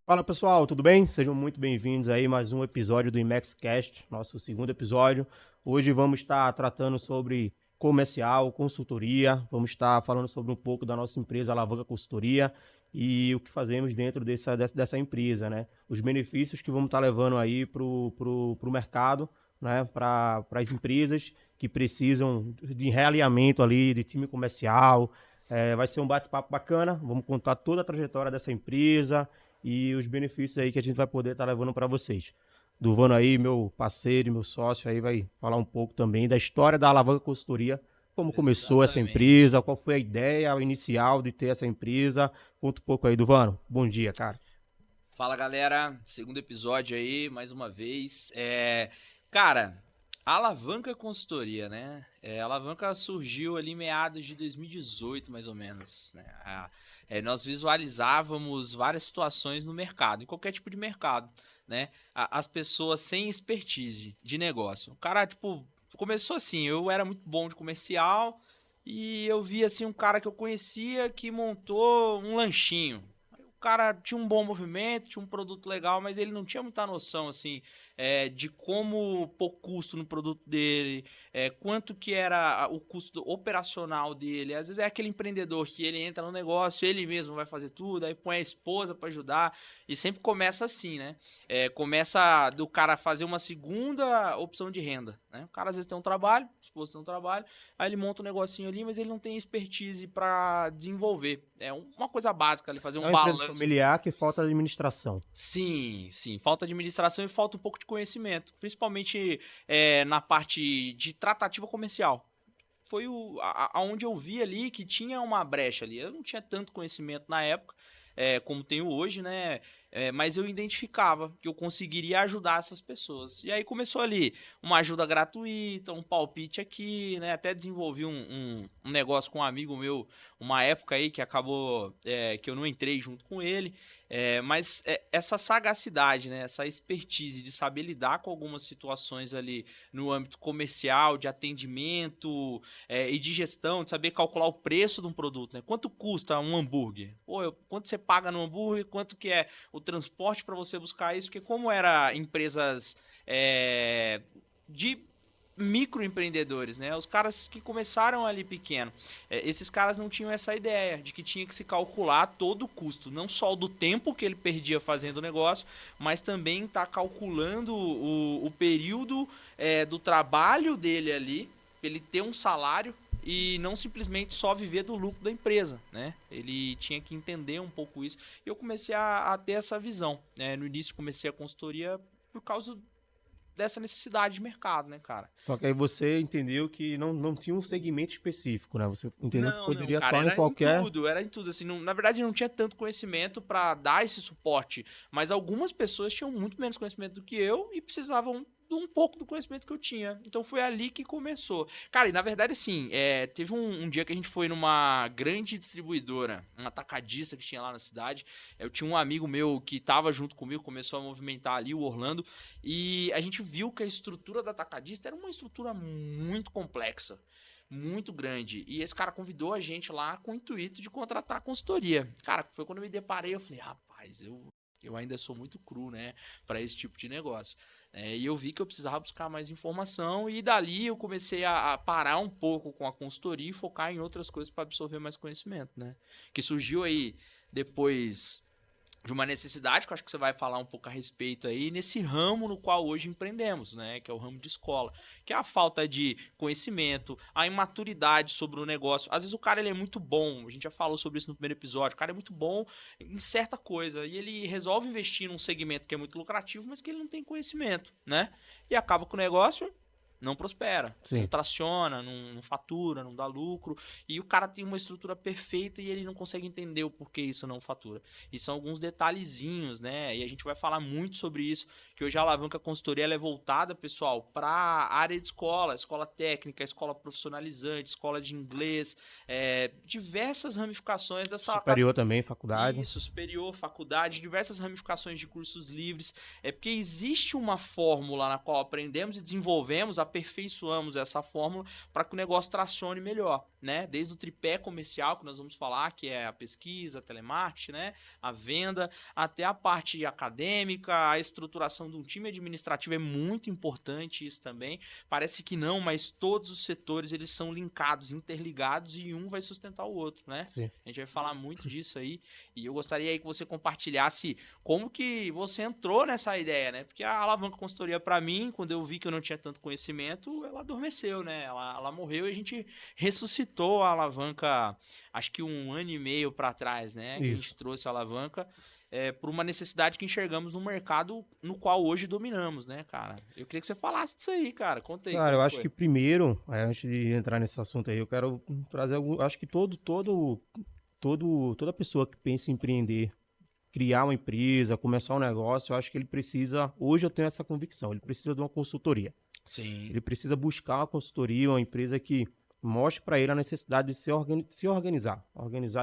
Fala pessoal, tudo bem? Sejam muito bem-vindos aí a mais um episódio do IMEXcast, nosso segundo episódio. Hoje vamos estar tratando sobre comercial, consultoria, vamos estar falando sobre um pouco da nossa empresa Alavanca Consultoria e o que fazemos dentro dessa empresa, né? Os benefícios que vamos estar levando aí para o mercado, né? Para as empresas que precisam de realinhamento ali de time comercial. Vai ser um bate-papo bacana, vamos contar toda a trajetória dessa empresa e os benefícios aí que a gente vai poder estar levando para vocês. Duvano aí, meu parceiro e meu sócio aí vai falar um pouco também da história da Alavanca Consultoria, como começou essa Exatamente. empresa, qual foi a ideia inicial de ter essa empresa. Conta um pouco aí, Duvano. Bom dia, cara. Fala, galera. Segundo episódio aí, mais uma vez. Cara, a Alavanca Consultoria, né? A Alavanca surgiu ali em meados de 2018, mais ou menos, né? Nós visualizávamos várias situações no mercado, em qualquer tipo de mercado, né? As pessoas sem expertise de negócio. O cara, tipo, começou assim, eu era muito bom de comercial e eu vi, assim, um cara que eu conhecia que montou um lanchinho. O cara tinha um bom movimento, tinha um produto legal, mas ele não tinha muita noção, assim, de como pôr custo no produto dele, quanto que era o custo operacional dele. Às vezes é aquele empreendedor que ele entra no negócio, ele mesmo vai fazer tudo, aí põe a esposa para ajudar, e sempre começa assim, né? Começa do cara fazer uma segunda opção de renda, né? O cara às vezes tem um trabalho, a esposa tem um trabalho, aí ele monta um negocinho ali, mas ele não tem expertise para desenvolver. É uma coisa básica, ele fazer É um uma empresa balanço. familiar que falta administração. Sim, sim. Falta administração e falta um pouco de conhecimento, principalmente na parte de tratativa comercial. Foi aonde eu vi ali que tinha uma brecha ali. Eu não tinha tanto conhecimento na época, como tenho hoje, né? Mas eu identificava que eu conseguiria ajudar essas pessoas. E aí começou ali uma ajuda gratuita, um palpite aqui, né? Até desenvolvi um negócio com um amigo meu, uma época aí que acabou que eu não entrei junto com ele. Mas essa sagacidade, né? Essa expertise de saber lidar com algumas situações ali no âmbito comercial, de atendimento, e de gestão, de saber calcular o preço de um produto, né? Quanto custa um hambúrguer? Pô, quanto você paga no hambúrguer? Quanto que é o transporte para você buscar isso? Porque como era empresas de microempreendedores, né? Os caras que começaram ali pequeno, esses caras não tinham essa ideia de que tinha que se calcular todo o custo, não só do tempo que ele perdia fazendo o negócio, mas também tá calculando o período do trabalho dele ali, ele ter um salário e não simplesmente só viver do lucro da empresa, né? Ele tinha que entender um pouco isso. E eu comecei a ter essa visão, né? No início comecei a consultoria por causa dessa necessidade de mercado, né, cara? Só que aí você entendeu que não tinha um segmento específico, né? Você entendeu que Não, poderia cara, atuar em qualquer. era em tudo, assim, na verdade não tinha tanto conhecimento pra dar esse suporte, mas algumas pessoas tinham muito menos conhecimento do que eu e precisavam de um pouco do conhecimento que eu tinha, então foi ali que começou. Cara, e na verdade, assim, teve um dia que a gente foi numa grande distribuidora, uma atacadista que tinha lá na cidade, eu tinha um amigo meu que tava junto comigo, começou a movimentar ali o Orlando, e a gente viu que a estrutura da atacadista era uma estrutura muito complexa, muito grande. E esse cara convidou a gente lá com o intuito de contratar a consultoria. Cara, foi quando eu me deparei, eu falei, rapaz, eu ainda sou muito cru, né, para esse tipo de negócio. E eu vi que eu precisava buscar mais informação e dali eu comecei a parar um pouco com a consultoria e focar em outras coisas para absorver mais conhecimento, né? Que surgiu aí depois de uma necessidade, que eu acho que você vai falar um pouco a respeito aí, nesse ramo no qual hoje empreendemos, né? Que é o ramo de escola. Que é a falta de conhecimento, a imaturidade sobre o negócio. Às vezes o cara ele é muito bom, a gente já falou sobre isso no primeiro episódio, o cara é muito bom em certa coisa, e ele resolve investir num segmento que é muito lucrativo, mas que ele não tem conhecimento, né? E acaba com o negócio não prospera, não Sim. traciona, não fatura, não dá lucro, e o cara tem uma estrutura perfeita e ele não consegue entender o porquê isso não fatura. E são alguns detalhezinhos, né? E a gente vai falar muito sobre isso, que hoje a Alavanca Consultoria ela é voltada, pessoal, para a área de escola, escola técnica, escola profissionalizante, escola de inglês, diversas ramificações dessa Superior também, faculdade. isso, superior, faculdade, diversas ramificações de cursos livres. É porque existe uma fórmula na qual aprendemos e desenvolvemos a aperfeiçoamos essa fórmula para que o negócio tracione melhor, né? Desde o tripé comercial que nós vamos falar, que é a pesquisa, a telemarketing, né? A venda, até a parte acadêmica, a estruturação de um time administrativo é muito importante isso também. Parece que não, mas todos os setores eles são linkados, interligados e um vai sustentar o outro, né? Sim. A gente vai falar muito disso aí e eu gostaria aí que você compartilhasse como que você entrou nessa ideia, né? Porque a Alavanca Consultoria, para mim, quando eu vi que eu não tinha tanto conhecimento, ela adormeceu, né? Ela morreu e a gente ressuscitou a Alavanca, acho que 1 ano e meio para trás, né? Que a gente trouxe a Alavanca por uma necessidade que enxergamos no mercado no qual hoje dominamos, né, cara? Eu queria que você falasse disso aí, cara. Conta aí. Cara, eu acho que primeiro, antes de entrar nesse assunto aí, eu quero trazer algum. Acho que toda pessoa que pensa em empreender, criar uma empresa, começar um negócio, eu acho que ele precisa. Hoje eu tenho essa convicção, ele precisa de uma consultoria. Sim. Ele precisa buscar uma consultoria, uma empresa que mostre para ele a necessidade de se organizar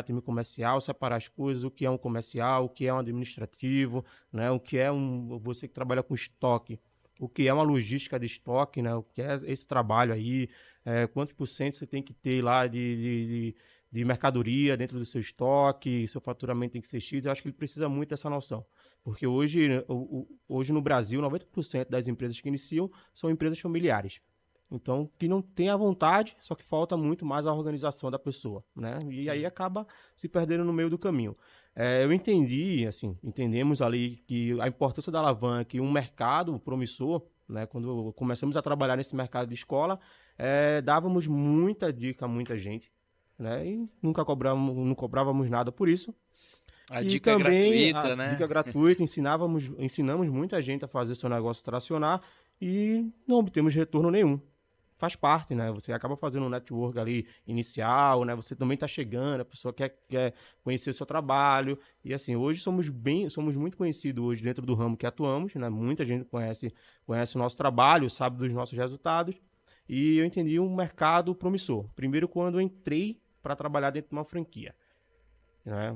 time comercial, separar as coisas, o que é um comercial, o que é um administrativo, né? O que é você que trabalha com estoque, o que é uma logística de estoque, né? O que é esse trabalho aí, quantos por cento você tem que ter lá de mercadoria dentro do seu estoque, seu faturamento tem que ser X. Eu acho que ele precisa muito dessa noção. Porque hoje no Brasil, 90% das empresas que iniciam são empresas familiares. Então, que não tem a vontade, só que falta muito mais a organização da pessoa, né? E aí acaba se perdendo no meio do caminho. Eu entendi, assim, entendemos ali que a importância da alavanca e um mercado promissor, né? Quando começamos a trabalhar nesse mercado de escola, dávamos muita dica a muita gente, né? E não cobrávamos nada por isso. A dica é gratuita, né? Dica gratuita, ensinamos muita gente a fazer seu negócio tracionar e não obtemos retorno nenhum. Faz parte, né? Você acaba fazendo um network ali inicial, né? Você também está chegando, a pessoa quer conhecer o seu trabalho. E assim, hoje somos muito conhecidos hoje dentro do ramo que atuamos, né? Muita gente conhece o nosso trabalho, sabe dos nossos resultados. E eu entendi um mercado promissor. Primeiro, quando eu entrei para trabalhar dentro de uma franquia. Né?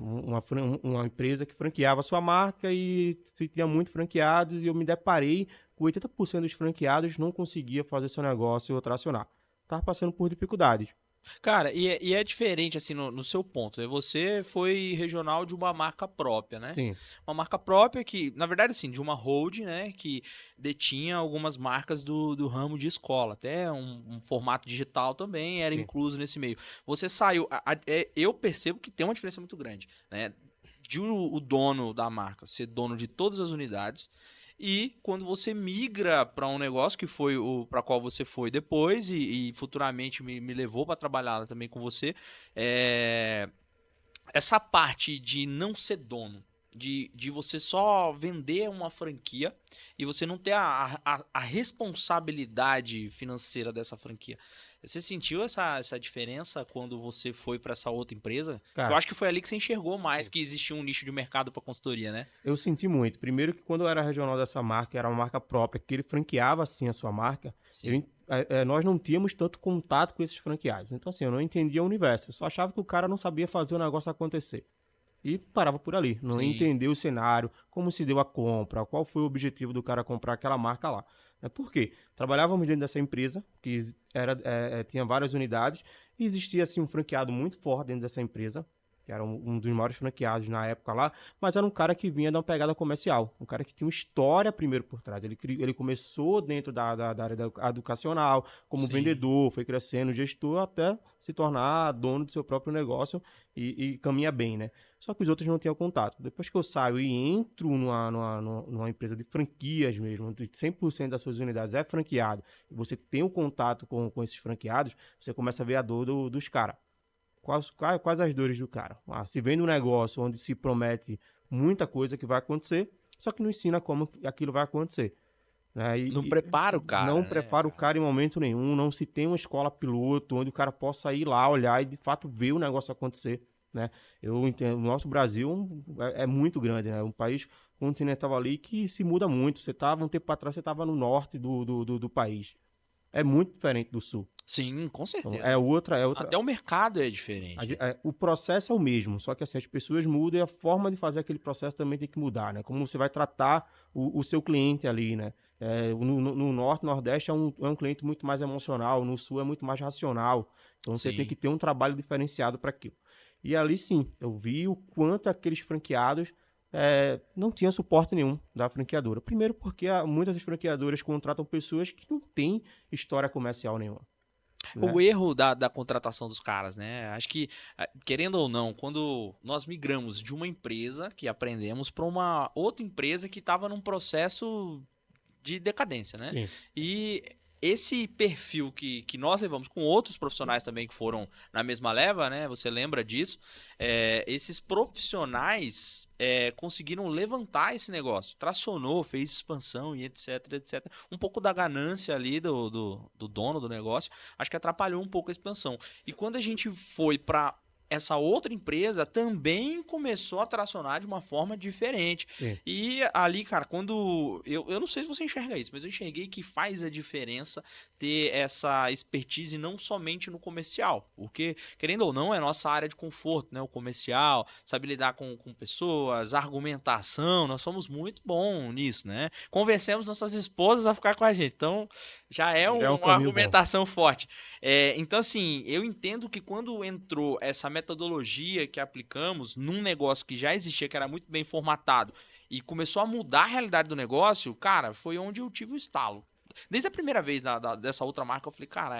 Uma empresa que franqueava a sua marca e se tinha muitos franqueados e eu me deparei com 80% dos franqueados não conseguia fazer seu negócio tracionar. Estava passando por dificuldades. Cara, e é diferente, assim, no seu ponto, né? Você foi regional de uma marca própria, né? Sim. Uma marca própria que, na verdade, assim, de uma holding, né? Que detinha algumas marcas do ramo de escola. Até um formato digital também era incluso nesse meio. Você saiu... eu percebo que tem uma diferença muito grande, né? De o dono da marca ser dono de todas as unidades. E quando você migra para um negócio que foi o para qual você foi depois e futuramente me levou para trabalhar também com você, essa parte de não ser dono, de você só vender uma franquia e você não ter a responsabilidade financeira dessa franquia. Você sentiu essa diferença quando você foi para essa outra empresa? Cara, eu acho que foi ali que você enxergou mais que existia um nicho de mercado para consultoria, né? Eu senti muito. Primeiro que quando eu era regional dessa marca, era uma marca própria, que ele franqueava assim a sua marca, nós não tínhamos tanto contato com esses franqueados. Então assim, eu não entendia o universo. Eu só achava que o cara não sabia fazer o negócio acontecer. E parava por ali. Não entendeu o cenário, como se deu a compra, qual foi o objetivo do cara comprar aquela marca lá. Por quê? Trabalhávamos dentro dessa empresa, que tinha várias unidades, e existia assim, um franqueado muito forte dentro dessa empresa, que era um dos maiores franqueados na época lá, mas era um cara que vinha de uma pegada comercial, um cara que tinha uma história primeiro por trás. Ele começou dentro da área educacional, como vendedor, foi crescendo, gestor, até se tornar dono do seu próprio negócio e caminha bem, né? Só que os outros não tinham contato. Depois que eu saio e entro numa empresa de franquias mesmo, onde 100% das suas unidades é franqueado, e você tem o contato com esses franqueados, você começa a ver a dor dos caras. Quais as dores do cara? Se vem um negócio onde se promete muita coisa que vai acontecer, só que não ensina como aquilo vai acontecer. Né? Não prepara o cara. Não prepara o cara em momento nenhum, não se tem uma escola piloto onde o cara possa ir lá, olhar e de fato ver o negócio acontecer. Né? Eu entendo, o nosso Brasil é muito grande, né? Um país continental ali que se muda muito. Um tempo atrás você estava no norte do país. É muito diferente do sul. Sim, com certeza. Então, é outra. Até o mercado é diferente. O processo é o mesmo, só que assim, as pessoas mudam e a forma de fazer aquele processo também tem que mudar, né? Como você vai tratar o seu cliente ali, né? No Norte, Nordeste é um cliente muito mais emocional, no Sul é muito mais racional. Então você tem Sim. que ter um trabalho diferenciado para aquilo. E ali sim, eu vi o quanto aqueles franqueados não tinham suporte nenhum da franqueadora. Primeiro porque muitas das franqueadoras contratam pessoas que não têm história comercial nenhuma. O Né? erro da contratação dos caras, né? Acho que, querendo ou não, quando nós migramos de uma empresa que aprendemos para uma outra empresa que estava num processo de decadência, né? Sim. E esse perfil que nós levamos com outros profissionais também que foram na mesma leva, né? Você lembra disso? Esses profissionais conseguiram levantar esse negócio, tracionou, fez expansão e etc, etc. Um pouco da ganância ali do dono do negócio, acho que atrapalhou um pouco a expansão. E quando a gente foi para essa outra empresa também começou a tracionar de uma forma diferente. Sim. E ali, cara, quando. Eu não sei se você enxerga isso, mas eu enxerguei que faz a diferença ter essa expertise não somente no comercial. Porque, querendo ou não, é nossa área de conforto, né? O comercial, sabe lidar com pessoas, argumentação. Nós somos muito bons nisso, né? Convencemos nossas esposas a ficar com a gente. Então, já é Já é um uma caminho bom. argumentação forte. Então, assim, eu entendo que quando entrou essa metodologia que aplicamos num negócio que já existia, que era muito bem formatado, e começou a mudar a realidade do negócio, cara, foi onde eu tive o estalo. Desde a primeira vez dessa outra marca, eu falei, cara,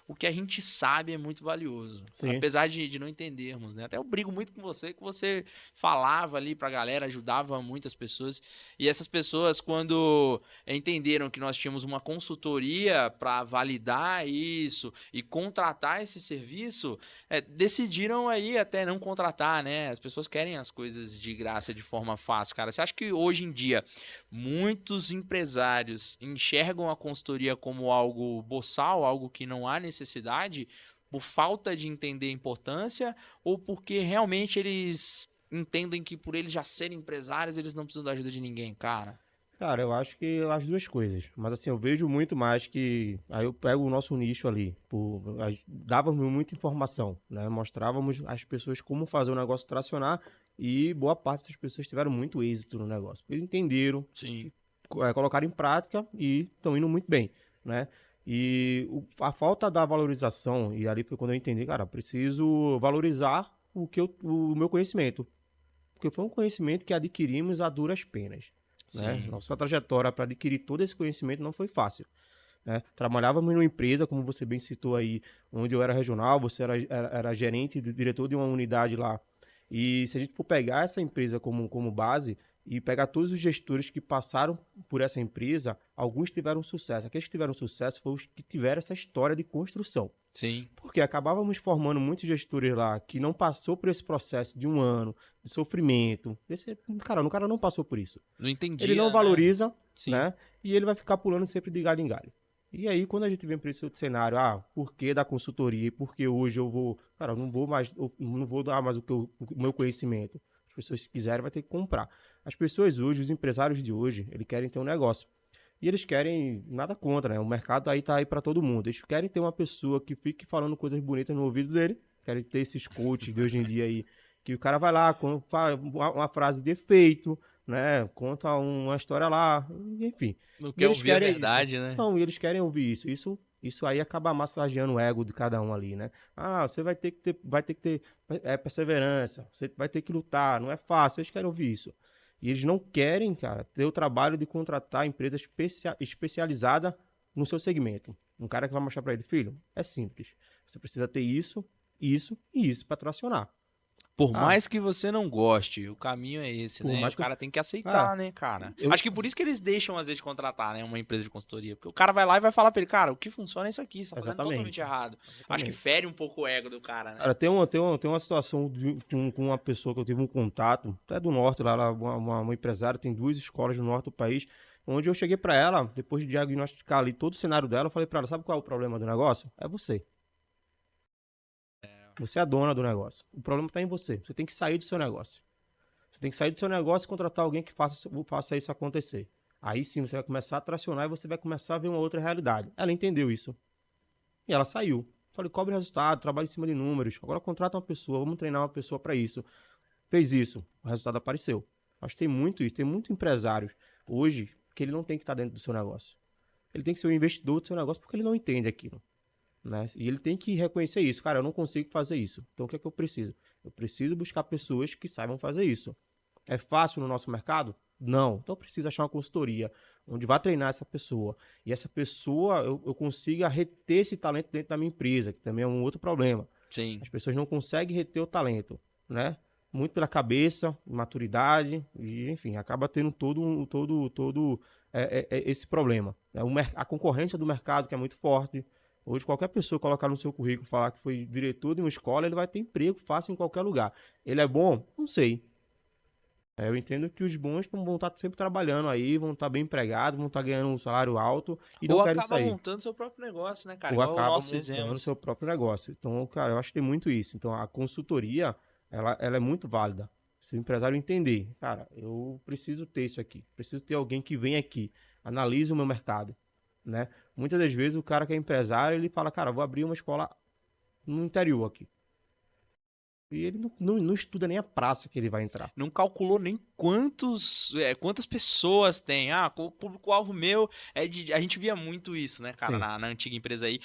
o que a gente sabe é muito valioso. Sim. Apesar de não entendermos, né? Até eu brigo muito com você, que você falava ali pra galera, ajudava muitas pessoas. E essas pessoas, quando entenderam que nós tínhamos uma consultoria para validar isso e contratar esse serviço, decidiram aí até não contratar, né? As pessoas querem as coisas de graça de forma fácil, cara. Você acha que hoje em dia muitos empresários enxergam a consultoria como algo boçal, algo que não há necessidade, por falta de entender a importância ou porque realmente eles entendem que por eles já serem empresários, eles não precisam da ajuda de ninguém, cara? Cara, eu acho que as duas coisas. Mas assim, eu vejo muito mais que. Aí eu pego o nosso nicho ali. Dávamos muita informação, né? Mostrávamos às pessoas como fazer o negócio tracionar e boa parte dessas pessoas tiveram muito êxito no negócio. Eles entenderam, Sim. colocaram em prática e estão indo muito bem, né? E a falta da valorização, e ali foi quando eu entendi, cara, preciso valorizar o meu conhecimento. Porque foi um conhecimento que adquirimos a duras penas. Né? Sim. Nossa trajetória para adquirir todo esse conhecimento não foi fácil. Né? Trabalhávamos numa empresa, como você bem citou aí, onde eu era regional, você era gerente, diretor de uma unidade lá. E se a gente for pegar essa empresa como base e pegar todos os gestores que passaram por essa empresa, alguns tiveram sucesso. Aqueles que tiveram sucesso foram os que tiveram essa história de construção. Sim. Porque acabávamos formando muitos gestores lá que não passou por esse processo de um ano, de sofrimento. O cara não passou por isso. Não entendia, Ele não né? valoriza, Sim. né? E ele vai ficar pulando sempre de galho em galho. E aí, quando a gente vem para esse outro cenário, por que da consultoria? E por que hoje eu vou... Cara, eu não vou dar mais o meu conhecimento. As pessoas, se quiserem, vai ter que comprar. As pessoas hoje, os empresários de hoje, eles querem ter um negócio. E eles querem, nada contra, né? O mercado aí tá aí para todo mundo. Eles querem ter uma pessoa que fique falando coisas bonitas no ouvido dele. Querem ter esses coaches de hoje em dia aí. Que o cara vai lá, fala uma frase de efeito, né? Conta uma história lá, enfim. Não E quer eles ouvir a querem verdade, isso. né? Não, e eles querem ouvir isso. Isso aí acaba massageando o ego de cada um ali, né? Você vai ter que ter perseverança, você vai ter que lutar, não é fácil, eles querem ouvir isso. E eles não querem, cara, ter o trabalho de contratar empresa especializada no seu segmento. Um cara que vai mostrar para ele, filho, é simples. Você precisa ter isso, isso e isso para tracionar. Por Ah, mais que você não goste, o caminho é esse, por né? mais O que eu... cara tem que Ah, aceitar, né, cara? eu... Acho que por isso que eles deixam, às vezes, de contratar, né, uma empresa de consultoria. Porque o cara vai lá e vai falar pra ele, cara, o que funciona é isso aqui, você tá fazendo totalmente Exatamente. errado. Acho que Exatamente. fere um pouco o ego do cara, né? Cara, tem uma situação com uma pessoa que eu tive um contato, até do norte, lá uma empresária, tem 2 escolas no norte do país, onde eu cheguei para ela, depois de diagnosticar ali todo o cenário dela, eu falei para ela, sabe qual é o problema do negócio? É você. Você é a dona do negócio. O problema está em você. Você tem que sair do seu negócio. Você tem que sair do seu negócio e contratar alguém que faça isso acontecer. Aí sim você vai começar a tracionar e você vai começar a ver uma outra realidade. Ela entendeu isso. E ela saiu. Falei, cobre resultado, trabalha em cima de números. Agora contrata uma pessoa, vamos treinar uma pessoa para isso. Fez isso, o resultado apareceu. Acho que tem muito isso, tem muito empresários hoje porque ele não tem que estar dentro do seu negócio. Ele tem que ser um investidor do seu negócio porque ele não entende aquilo, né? E ele tem que reconhecer isso. Cara, eu não consigo fazer isso. Então, o que é que eu preciso? Eu preciso buscar pessoas que saibam fazer isso. É fácil no nosso mercado? Não. Então, eu preciso achar uma consultoria onde vai treinar essa pessoa. E essa pessoa, eu consiga reter esse talento dentro da minha empresa, que também é um outro problema. Sim. As pessoas não conseguem reter o talento, né? Muito pela cabeça, maturidade, e, enfim, acaba tendo todo esse problema. A concorrência do mercado, que é muito forte. Hoje, qualquer pessoa colocar no seu currículo, falar que foi diretor de uma escola, ele vai ter emprego fácil em qualquer lugar. Ele é bom? Não sei. Eu entendo que os bons vão estar sempre trabalhando aí, vão estar bem empregados, vão estar ganhando um salário alto e não Ou querem acaba sair. montando seu próprio negócio, né, cara? Ou Igual acaba nós montando fizemos. seu próprio negócio. Então, cara, eu acho que tem muito isso. Então, a consultoria, ela é muito válida. Se o empresário entender, cara, eu preciso ter isso aqui, preciso ter alguém que venha aqui, analise o meu mercado, né? Muitas das vezes o cara que é empresário, ele fala, cara, vou abrir uma escola no interior aqui. E ele não estuda nem a praça que ele vai entrar. Não calculou nem quantas pessoas tem. Ah, o público-alvo meu é de. A gente via muito isso, né, cara, Sim. na antiga empresa aí.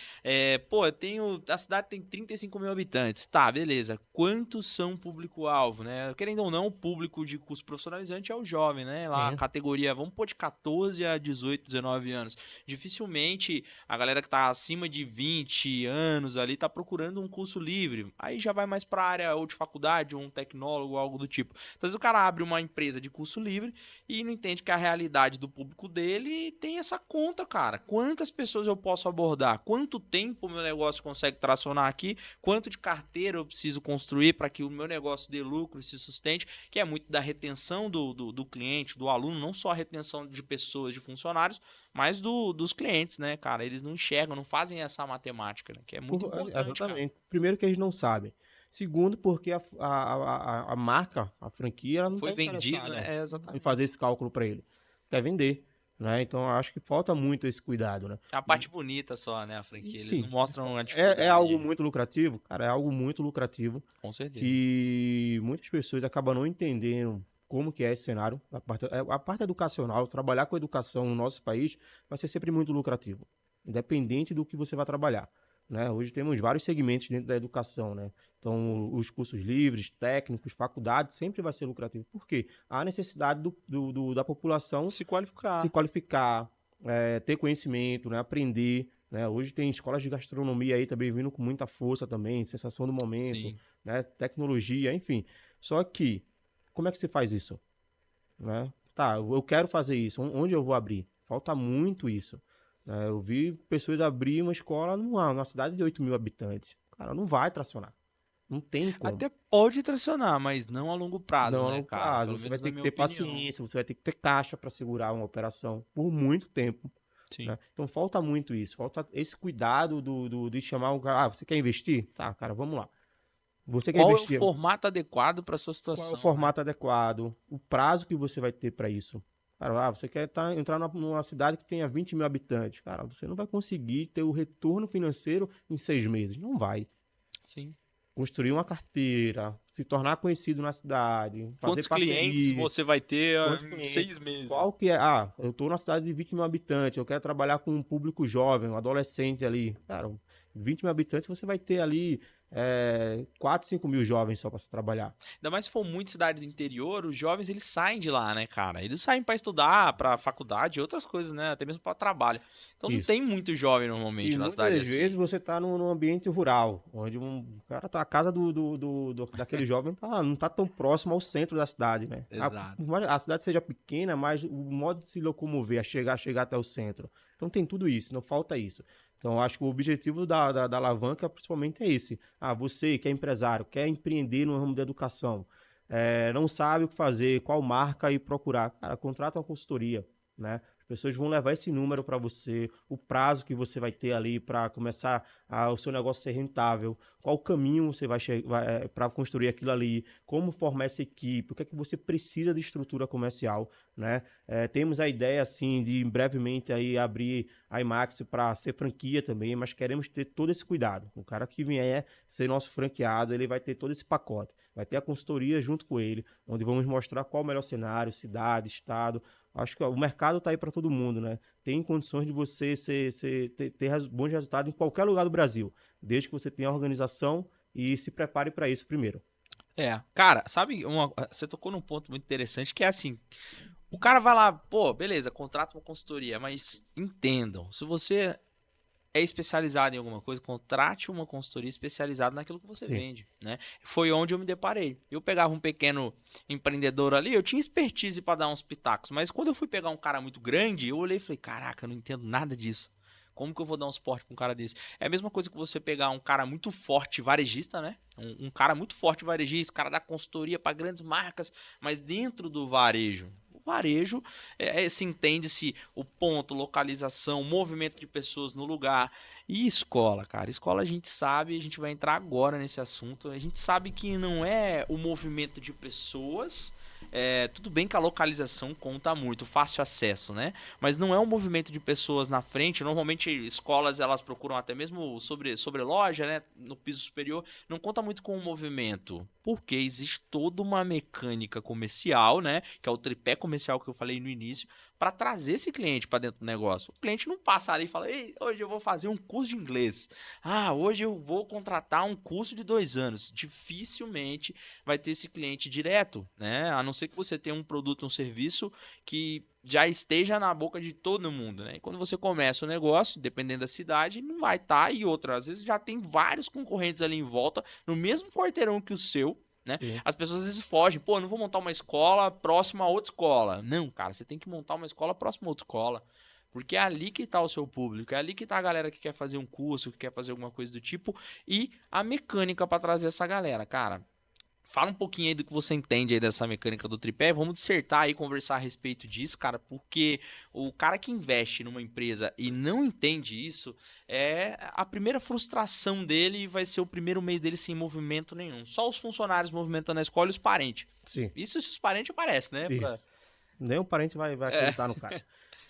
Pô, eu tenho. A cidade tem 35 mil habitantes. Tá, beleza. Quantos são público-alvo, né? Querendo ou não, o público de curso profissionalizante é o jovem, né? Lá, a Sim. categoria, vamos pôr de 14 a 18, 19 anos. Dificilmente a galera que tá acima de 20 anos ali tá procurando um curso livre. Aí já vai mais pra área ou de faculdade, ou um tecnólogo, algo do tipo. Então, se o cara abre uma empresa de curso livre e não entende que a realidade do público dele tem essa conta, cara. Quantas pessoas eu posso abordar? Quanto tempo o meu negócio consegue tracionar aqui? Quanto de carteira eu preciso construir para que o meu negócio dê lucro e se sustente? Que é muito da retenção do cliente, do aluno, não só a retenção de pessoas, de funcionários, mas dos clientes, né, cara? Eles não enxergam, não fazem essa matemática, né? Que é muito importante, cara. Exatamente. Primeiro que eles não sabem. Segundo, porque a marca, a franquia, ela não está Foi vendido, interessada né? É, em exatamente. fazer esse cálculo para ele. Quer vender, né? Então, eu acho que falta muito esse cuidado, né? É a parte bonita só, né, a E, franquia. Eles não sim, mostram a é algo dificuldade. muito lucrativo, cara, é algo muito lucrativo Com certeza. que muitas pessoas acabam não entendendo como que é esse cenário. A parte educacional, trabalhar com educação no nosso país vai ser sempre muito lucrativo, independente do que você vai trabalhar, né? Hoje temos vários segmentos dentro da educação, né? Então, os cursos livres, técnicos, faculdades, sempre vai ser lucrativo. Por quê? Há necessidade da população Se se qualificar. qualificar, ter conhecimento, né? Aprender, né? Hoje tem escolas de gastronomia aí também vindo com muita força também, sensação do momento, Sim. né? Tecnologia, enfim. Só que, como é que você faz isso? Né? Tá, eu quero fazer isso, onde eu vou abrir? Falta muito isso, né? Eu vi pessoas abrir uma escola numa cidade de 8 mil habitantes. Cara, não vai tracionar. Não tem como. Até pode tracionar, mas não a longo prazo, Não a né, longo cara? prazo. Pelo Você vai menos na ter que minha ter opinião. paciência, você vai ter que ter caixa para segurar uma operação por muito tempo, Sim. né? Então falta muito isso, falta esse cuidado de chamar o cara. Ah, você quer investir? Tá, cara, vamos lá. Você quer Qual é o investir? formato adequado para sua Qual é o situação, né? formato adequado? O prazo que você vai ter para isso? Cara, você quer entrar numa cidade que tenha 20 mil habitantes. Cara, você não vai conseguir ter o retorno financeiro em 6 meses. Não vai. Sim. Construir uma carteira, se tornar conhecido na cidade, fazer Quantos clientes parceria. você vai ter Quantos em clientes? 6 meses? Qual que é? Ah, eu estou na cidade de 20 mil habitantes, eu quero trabalhar com um público jovem, um adolescente ali. Cara, 20 mil habitantes, você vai ter ali 4, 5 mil jovens só para se trabalhar. Ainda mais se for muito cidade do interior, os jovens eles saem de lá, né, cara? Eles saem para estudar, para faculdade, outras coisas, né? Até mesmo para trabalho. Então não Isso. tem muito jovem E normalmente na muitas cidade das vezes assim. você está num ambiente rural, onde um cara tá, a casa daquele jovem não tá tão próximo ao centro da cidade, né? Exato. Por mais a cidade seja pequena, mas o modo de se locomover, chegar até o centro. Então tem tudo isso, não falta isso. Então, eu acho que o objetivo da alavanca principalmente é esse. Ah, você que é empresário, quer empreender no ramo da educação, não sabe o que fazer, qual marca ir procurar. Cara, contrata uma consultoria, né? As pessoas vão levar esse número para você, o prazo que você vai ter ali para começar o seu negócio ser rentável, qual caminho você vai para construir aquilo ali, como formar essa equipe, o que é que você precisa de estrutura comercial, né? Temos a ideia, assim, de brevemente aí abrir a IMAX para ser franquia também, mas queremos ter todo esse cuidado. O cara que vier ser nosso franqueado, ele vai ter todo esse pacote. vai ter a consultoria junto com ele, onde vamos mostrar qual o melhor cenário, cidade, estado. Acho que ó, o mercado está aí para todo mundo, né? Tem condições de você ter bons resultados em qualquer lugar do Brasil, desde que você tenha organização e se prepare para isso primeiro. Cara, sabe, você tocou num ponto muito interessante que é assim, o cara vai lá, pô, beleza, contrata uma consultoria, mas entendam, se você é especializado em alguma coisa, contrate uma consultoria especializada naquilo que você Sim. vende, né? Foi onde eu me deparei. Eu pegava um pequeno empreendedor ali, eu tinha expertise para dar uns pitacos, mas quando eu fui pegar um cara muito grande, eu olhei e falei, caraca, eu não entendo nada disso. Como que eu vou dar um suporte para um cara desse? É a mesma coisa que você pegar um cara muito forte varejista, né? Um cara muito forte varejista, o cara dá consultoria para grandes marcas, mas dentro do varejo. O varejo se entende-se o ponto, localização, movimento de pessoas no lugar. E escola, cara? Escola a gente sabe, a gente vai entrar agora nesse assunto. A gente sabe que não é o movimento de pessoas. Tudo bem que a localização conta muito, fácil acesso, né? Mas não é um movimento de pessoas na frente. Normalmente escolas elas procuram até mesmo sobre loja, né? No piso superior. Não conta muito com o movimento. Porque existe toda uma mecânica comercial, né? Que é o tripé comercial que eu falei no início, para trazer esse cliente para dentro do negócio. O cliente não passa ali e fala, ei, hoje eu vou fazer um curso de inglês. Hoje eu vou contratar um curso de 2 anos. Dificilmente vai ter esse cliente direto, né? A não ser que você tenha um produto, um serviço que já esteja na boca de todo mundo, né? E quando você começa o negócio, dependendo da cidade, não vai estar. E outra, às vezes já tem vários concorrentes ali em volta, no mesmo quarteirão que o seu, né? Sim. As pessoas às vezes fogem, pô, não vou montar uma escola próxima a outra escola. Não, cara, você tem que montar uma escola próxima a outra escola. Porque é ali que está o seu público, é ali que está a galera que quer fazer um curso, que quer fazer alguma coisa do tipo, e a mecânica para trazer essa galera, cara. Fala um pouquinho aí do que você entende aí dessa mecânica do tripé. Vamos dissertar aí, conversar a respeito disso, cara, porque o cara que investe numa empresa e não entende isso, a primeira frustração dele vai ser o primeiro mês dele sem movimento nenhum. Só os funcionários movimentando a escola e os parentes. Sim. Isso se os parentes aparecem, né? Isso. Nenhum parente vai acreditar no cara.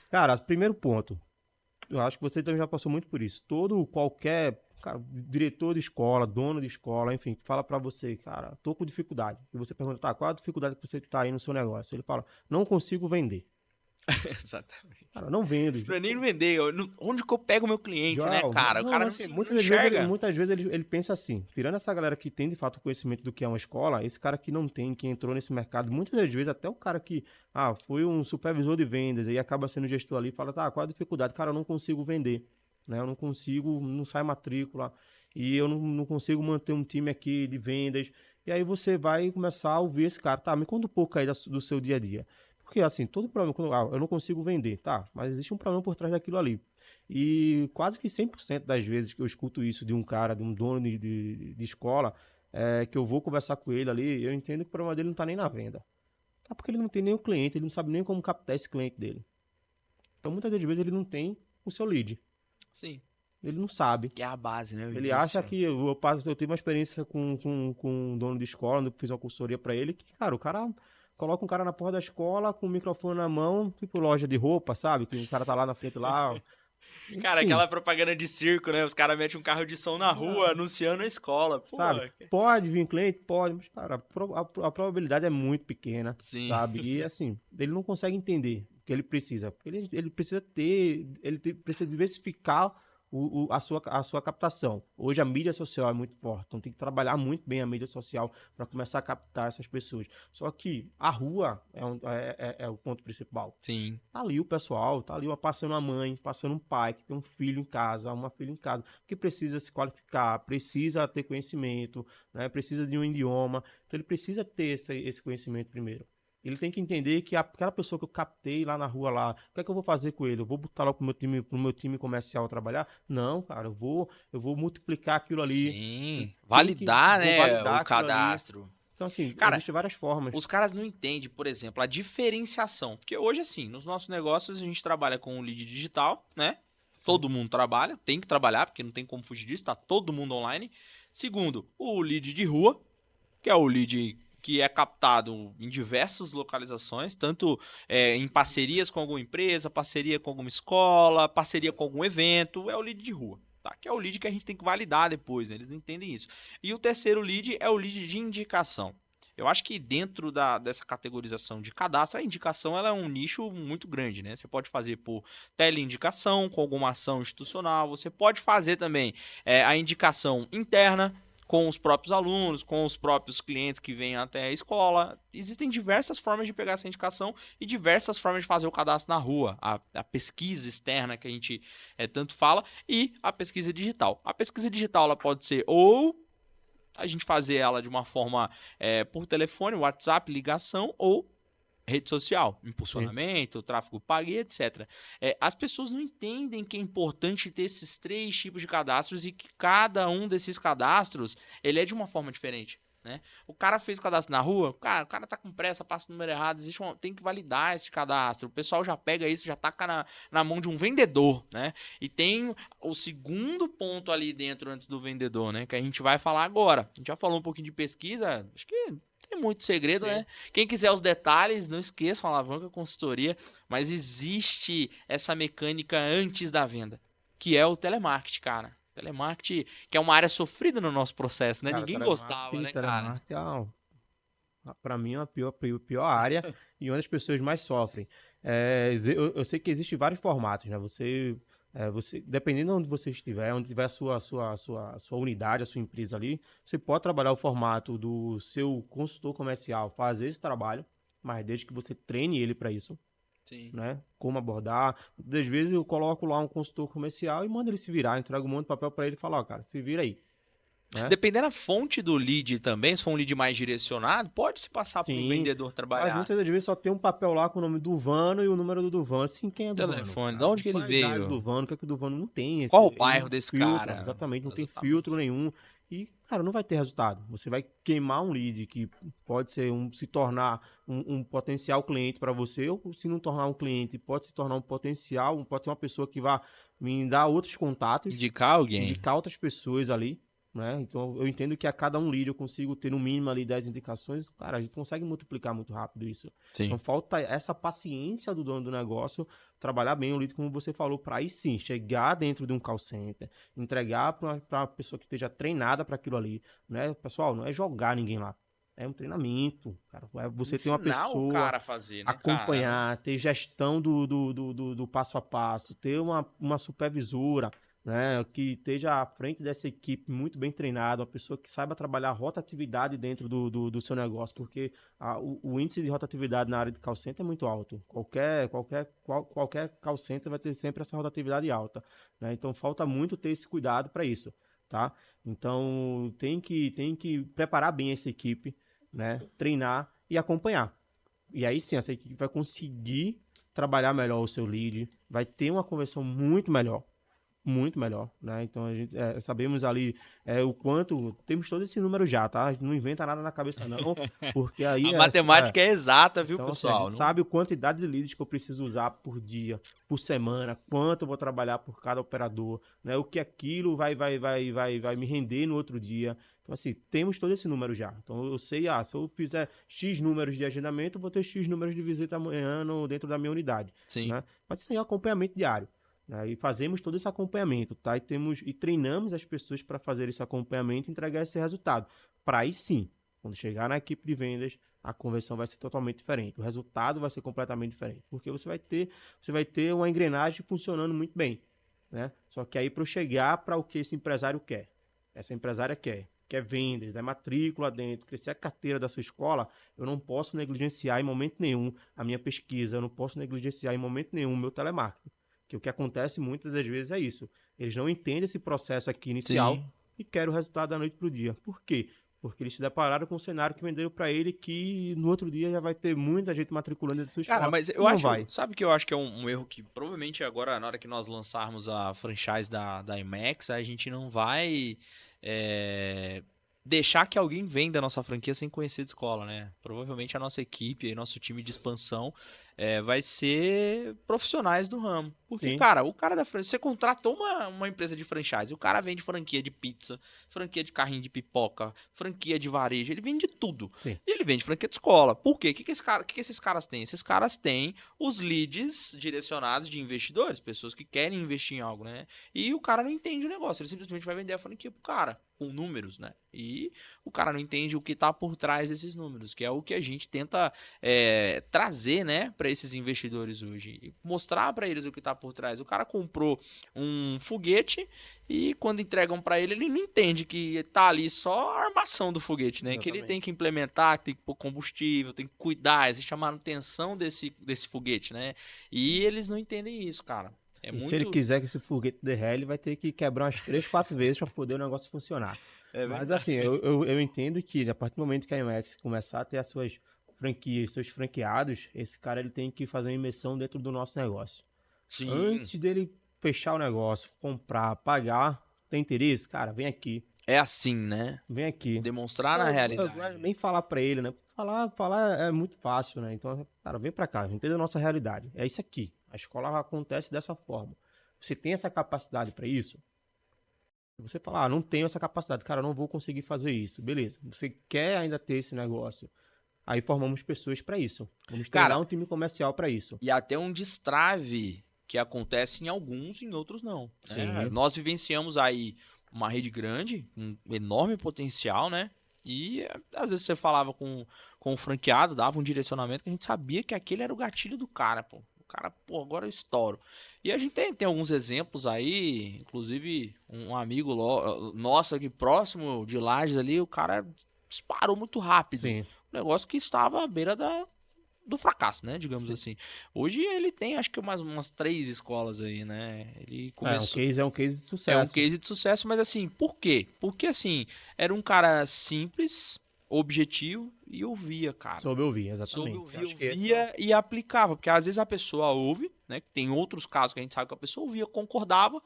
Cara, primeiro ponto. Eu acho que você também já passou muito por isso. Qualquer diretor de escola, dono de escola, enfim, fala pra você, cara, tô com dificuldade. E você pergunta, tá, qual a dificuldade que você tá aí no seu negócio? Ele fala, não consigo vender. Exatamente. Cara, não vendo. Pra nem vender. Onde que eu pego meu cliente, né, cara? O cara assim, não enxerga. muitas vezes ele pensa assim, tirando essa galera que tem de fato conhecimento do que é uma escola, esse cara que não tem, que entrou nesse mercado, muitas das vezes até o cara que foi um supervisor de vendas e acaba sendo gestor ali, fala, tá, qual a dificuldade? Cara, eu não consigo vender, né? Eu não consigo, não sai matrícula e eu não consigo manter um time aqui de vendas. E aí você vai começar a ouvir esse cara, tá, me conta um pouco aí do seu dia a dia. Porque, assim, todo problema, eu não consigo vender, tá? Mas existe um problema por trás daquilo ali. E quase que 100% das vezes que eu escuto isso de um cara, de um dono de escola, que eu vou conversar com ele ali, eu entendo que o problema dele não tá nem na venda. Tá? Porque ele não tem nem o cliente, ele não sabe nem como captar esse cliente dele. Então, muitas das vezes ele não tem o seu lead. Sim. Ele não sabe. Que é a base, né? Ele acha que eu tive uma experiência com um dono de escola, onde eu fiz uma consultoria pra ele, que, cara, o cara coloca um cara na porta da escola com o microfone na mão, tipo loja de roupa, sabe? Que o cara tá lá na frente lá. Cara, Sim, aquela propaganda de circo, né? Os caras metem um carro de som na rua anunciando a escola. Pô, sabe? Pode vir cliente? Pode, mas, cara, a probabilidade é muito pequena, sim. sabe? E, assim, ele não consegue entender o que ele precisa. Porque ele precisa precisa diversificar a sua captação. Hoje a mídia social é muito forte, então tem que trabalhar muito bem a mídia social para começar a captar essas pessoas. Só que a rua é o ponto principal. Sim. Tá ali o pessoal, tá ali passando uma mãe, passando um pai que tem um filho em casa, uma filha em casa, que precisa se qualificar, precisa ter conhecimento, né? Precisa de um idioma, então ele precisa ter esse conhecimento primeiro. Ele tem que entender que aquela pessoa que eu captei lá na rua lá, o que é que eu vou fazer com ele? Eu vou botar lá pro meu time comercial trabalhar? Não, cara, eu vou multiplicar aquilo ali. Sim. Validar, né, validar o cadastro. Então, assim, cara, existem várias formas. Os caras não entendem, por exemplo, a diferenciação. Porque hoje, assim, nos nossos negócios, a gente trabalha com o lead digital, né? Sim. Todo mundo trabalha, tem que trabalhar, porque não tem como fugir disso, tá todo mundo online. Segundo, o lead de rua, que é o lead que é captado em diversas localizações, tanto em parcerias com alguma empresa, parceria com alguma escola, parceria com algum evento, é o lead de rua. tá? Que é o lead que a gente tem que validar depois, né? Eles não entendem isso. E o terceiro lead é o lead de indicação. Eu acho que dentro dessa categorização de cadastro, a indicação ela é um nicho muito grande, né? Você pode fazer por teleindicação, com alguma ação institucional, você pode fazer também a indicação interna, com os próprios alunos, com os próprios clientes que vêm até a escola. Existem diversas formas de pegar essa indicação e diversas formas de fazer o cadastro na rua. A pesquisa externa que a gente tanto fala e a pesquisa digital. A pesquisa digital ela pode ser ou a gente fazer ela de uma forma por telefone, WhatsApp, ligação ou rede social, impulsionamento, tráfego pago e etc. As pessoas não entendem que é importante ter esses 3 tipos de cadastros e que cada um desses cadastros ele é de uma forma diferente. Né? O cara fez o cadastro na rua, o cara tá com pressa, passa o número errado, tem que validar esse cadastro. O pessoal já pega isso, já taca na mão de um vendedor, né? E tem o segundo ponto ali dentro antes do vendedor, né? Que a gente vai falar agora. A gente já falou um pouquinho de pesquisa, acho que tem muito segredo, né? Quem quiser os detalhes, não esqueçam, Alavanca Consultoria, mas existe essa mecânica antes da venda, que é o telemarketing, cara. Telemarketing, que é uma área sofrida no nosso processo, né? Cara, ninguém gostava, né, cara? Telemarketing para mim é a pior área e onde as pessoas mais sofrem. Eu sei que existem vários formatos, né? Dependendo de onde você estiver, onde tiver a sua unidade, a sua empresa ali, você pode trabalhar o formato do seu consultor comercial, fazer esse trabalho, mas desde que você treine ele para isso. Sim. Né? Como abordar. Às vezes eu coloco lá um consultor comercial e mando ele se virar, entrego um monte de papel para ele e falo, ó, cara, se vira aí. Né? Dependendo da fonte do lead também, se for um lead mais direcionado, pode se passar para um vendedor trabalhar. Mas muitas das vezes só tem um papel lá com o nome do Vano e o número do Vano. Assim, quem é do telefone, Vano? de onde que ele veio? Do Vano, que é que o do Vano não tem. Qual o bairro desse filtro, cara? Exatamente, não tem filtro nenhum. E, cara, não vai ter resultado. Você vai queimar um lead que pode se tornar um potencial cliente para você, ou se não tornar um cliente, pode se tornar um potencial, pode ser uma pessoa que vai me dar outros contatos. Indicar alguém. Indicar outras pessoas ali. Né? Então, eu entendo que a cada um lead eu consigo ter no mínimo ali 10 indicações. Cara, a gente consegue multiplicar muito rápido isso. Sim. Então, falta essa paciência do dono do negócio, trabalhar bem o lead, como você falou, para aí sim, chegar dentro de um call center, entregar para uma pessoa que esteja treinada para aquilo ali. Né? Pessoal, não é jogar ninguém lá. É um treinamento, cara. Você tem uma pessoa o cara a fazer, né, acompanhar, ter gestão do passo a passo, ter uma supervisora, né, que esteja à frente dessa equipe muito bem treinada, uma pessoa que saiba trabalhar a rotatividade dentro do seu negócio, porque o índice de rotatividade na área de call center é muito alto. Qualquer call center vai ter sempre essa rotatividade alta. Né? Então, falta muito ter esse cuidado para isso. Tá? Então, tem que preparar bem essa equipe, né? Treinar e acompanhar. E aí sim, essa equipe vai conseguir trabalhar melhor o seu lead, vai ter uma conversão muito melhor, né? Então a gente sabemos ali o quanto, temos todo esse número já, tá? A gente não inventa nada na cabeça não, porque aí a matemática é exata, viu, então, pessoal? Assim, a gente sabe a quantidade de leads que eu preciso usar por dia, por semana, quanto eu vou trabalhar por cada operador, né? O que aquilo vai me render no outro dia. Então, assim, temos todo esse número já. Então, eu sei, se eu fizer X números de agendamento, eu vou ter X números de visita amanhã dentro da minha unidade. Sim. Né? Mas isso aí é um acompanhamento diário. E fazemos todo esse acompanhamento, tá? E treinamos as pessoas para fazer esse acompanhamento e entregar esse resultado. Para aí sim, quando chegar na equipe de vendas, a conversão vai ser totalmente diferente. O resultado vai ser completamente diferente. Porque você vai ter uma engrenagem funcionando muito bem. Né? Só que aí para eu chegar para o que esse empresário quer. Essa empresária quer vendas, matrícula dentro, crescer a carteira da sua escola, eu não posso negligenciar em momento nenhum a minha pesquisa, eu não posso negligenciar em momento nenhum o meu telemarketing. Que o que acontece muitas das vezes é isso. Eles não entendem esse processo aqui inicial e querem o resultado da noite para o dia. Por quê? Porque eles se depararam com um cenário que venderam para ele que no outro dia já vai ter muita gente matriculando dentro da sua escola. Cara, mas eu acho, sabe que eu acho que é um erro que provavelmente agora, na hora que nós lançarmos a franchise da IMAX, a gente não vai deixar que alguém venda a nossa franquia sem conhecer de escola, né? Provavelmente a nossa equipe, nosso time de expansão vai ser profissionais do ramo. Porque, Sim, cara, o cara da franquia, você contratou uma empresa de franchise, o cara vende franquia de pizza, franquia de carrinho de pipoca, franquia de varejo, ele vende tudo. sim. E ele vende franquia de escola. Por quê? O que esses caras têm? Esses caras têm os leads direcionados de investidores, pessoas que querem investir em algo, né? E o cara não entende o negócio, ele simplesmente vai vender a franquia pro cara, com números, né? E o cara não entende o que tá por trás desses números, que é o que a gente tenta trazer, né, para esses investidores hoje. E mostrar para eles o que tá por trás. O cara comprou um foguete e quando entregam para ele, ele não entende que tá ali só a armação do foguete, né? Que ele tem Exatamente. que implementar, tem que pôr combustível, tem que cuidar, existe a manutenção desse foguete, né? E eles não entendem isso, cara. É E se ele muito. quiser que esse foguete dê ré, ele vai ter que quebrar umas 3, 4 vezes para poder o negócio funcionar. É Mas verdade. assim, eu entendo que a partir do momento que a IMAX começar a ter as suas franquias, seus franqueados, esse cara ele tem que fazer uma imersão dentro do nosso negócio. Sim, Antes dele fechar o negócio, comprar, pagar, tem interesse? Cara, vem aqui, é assim, né? vem aqui. Demonstrar na Não é realidade. nem falar pra ele, né? Falar é muito fácil, né? Então, cara, vem pra cá, entenda a nossa realidade. É isso aqui. A escola ela acontece dessa forma. Você tem essa capacidade pra isso? Você fala, não tenho essa capacidade, cara, não vou conseguir fazer isso. Beleza. Você quer ainda ter esse negócio? Aí formamos pessoas pra isso. Vamos treinar Cara, um time comercial pra isso. e até um destrave que acontece em alguns, em outros não, né? Sim, Nós vivenciamos aí uma rede grande, um enorme potencial, né? E às vezes você falava com o franqueado, dava um direcionamento que a gente sabia que aquele era o gatilho do cara, pô. O cara, pô, agora eu estouro. E a gente tem alguns exemplos aí, inclusive um amigo nosso aqui próximo de Lages ali, o cara disparou muito rápido. sim. Um negócio que estava à beira do fracasso, né? Digamos Sim. assim. Hoje ele tem, acho que umas 3 escolas aí, né? Ele É um começou. case, é um case de É um sucesso. case de sucesso, mas assim, por quê? Porque assim, era um cara simples, objetivo e ouvia, cara. Soube ouvir, Soube exatamente. ouvir, Acho que esse é o... ouvia e aplicava. Porque às vezes a pessoa ouve, né? Tem outros casos que a gente sabe que a pessoa ouvia, concordava,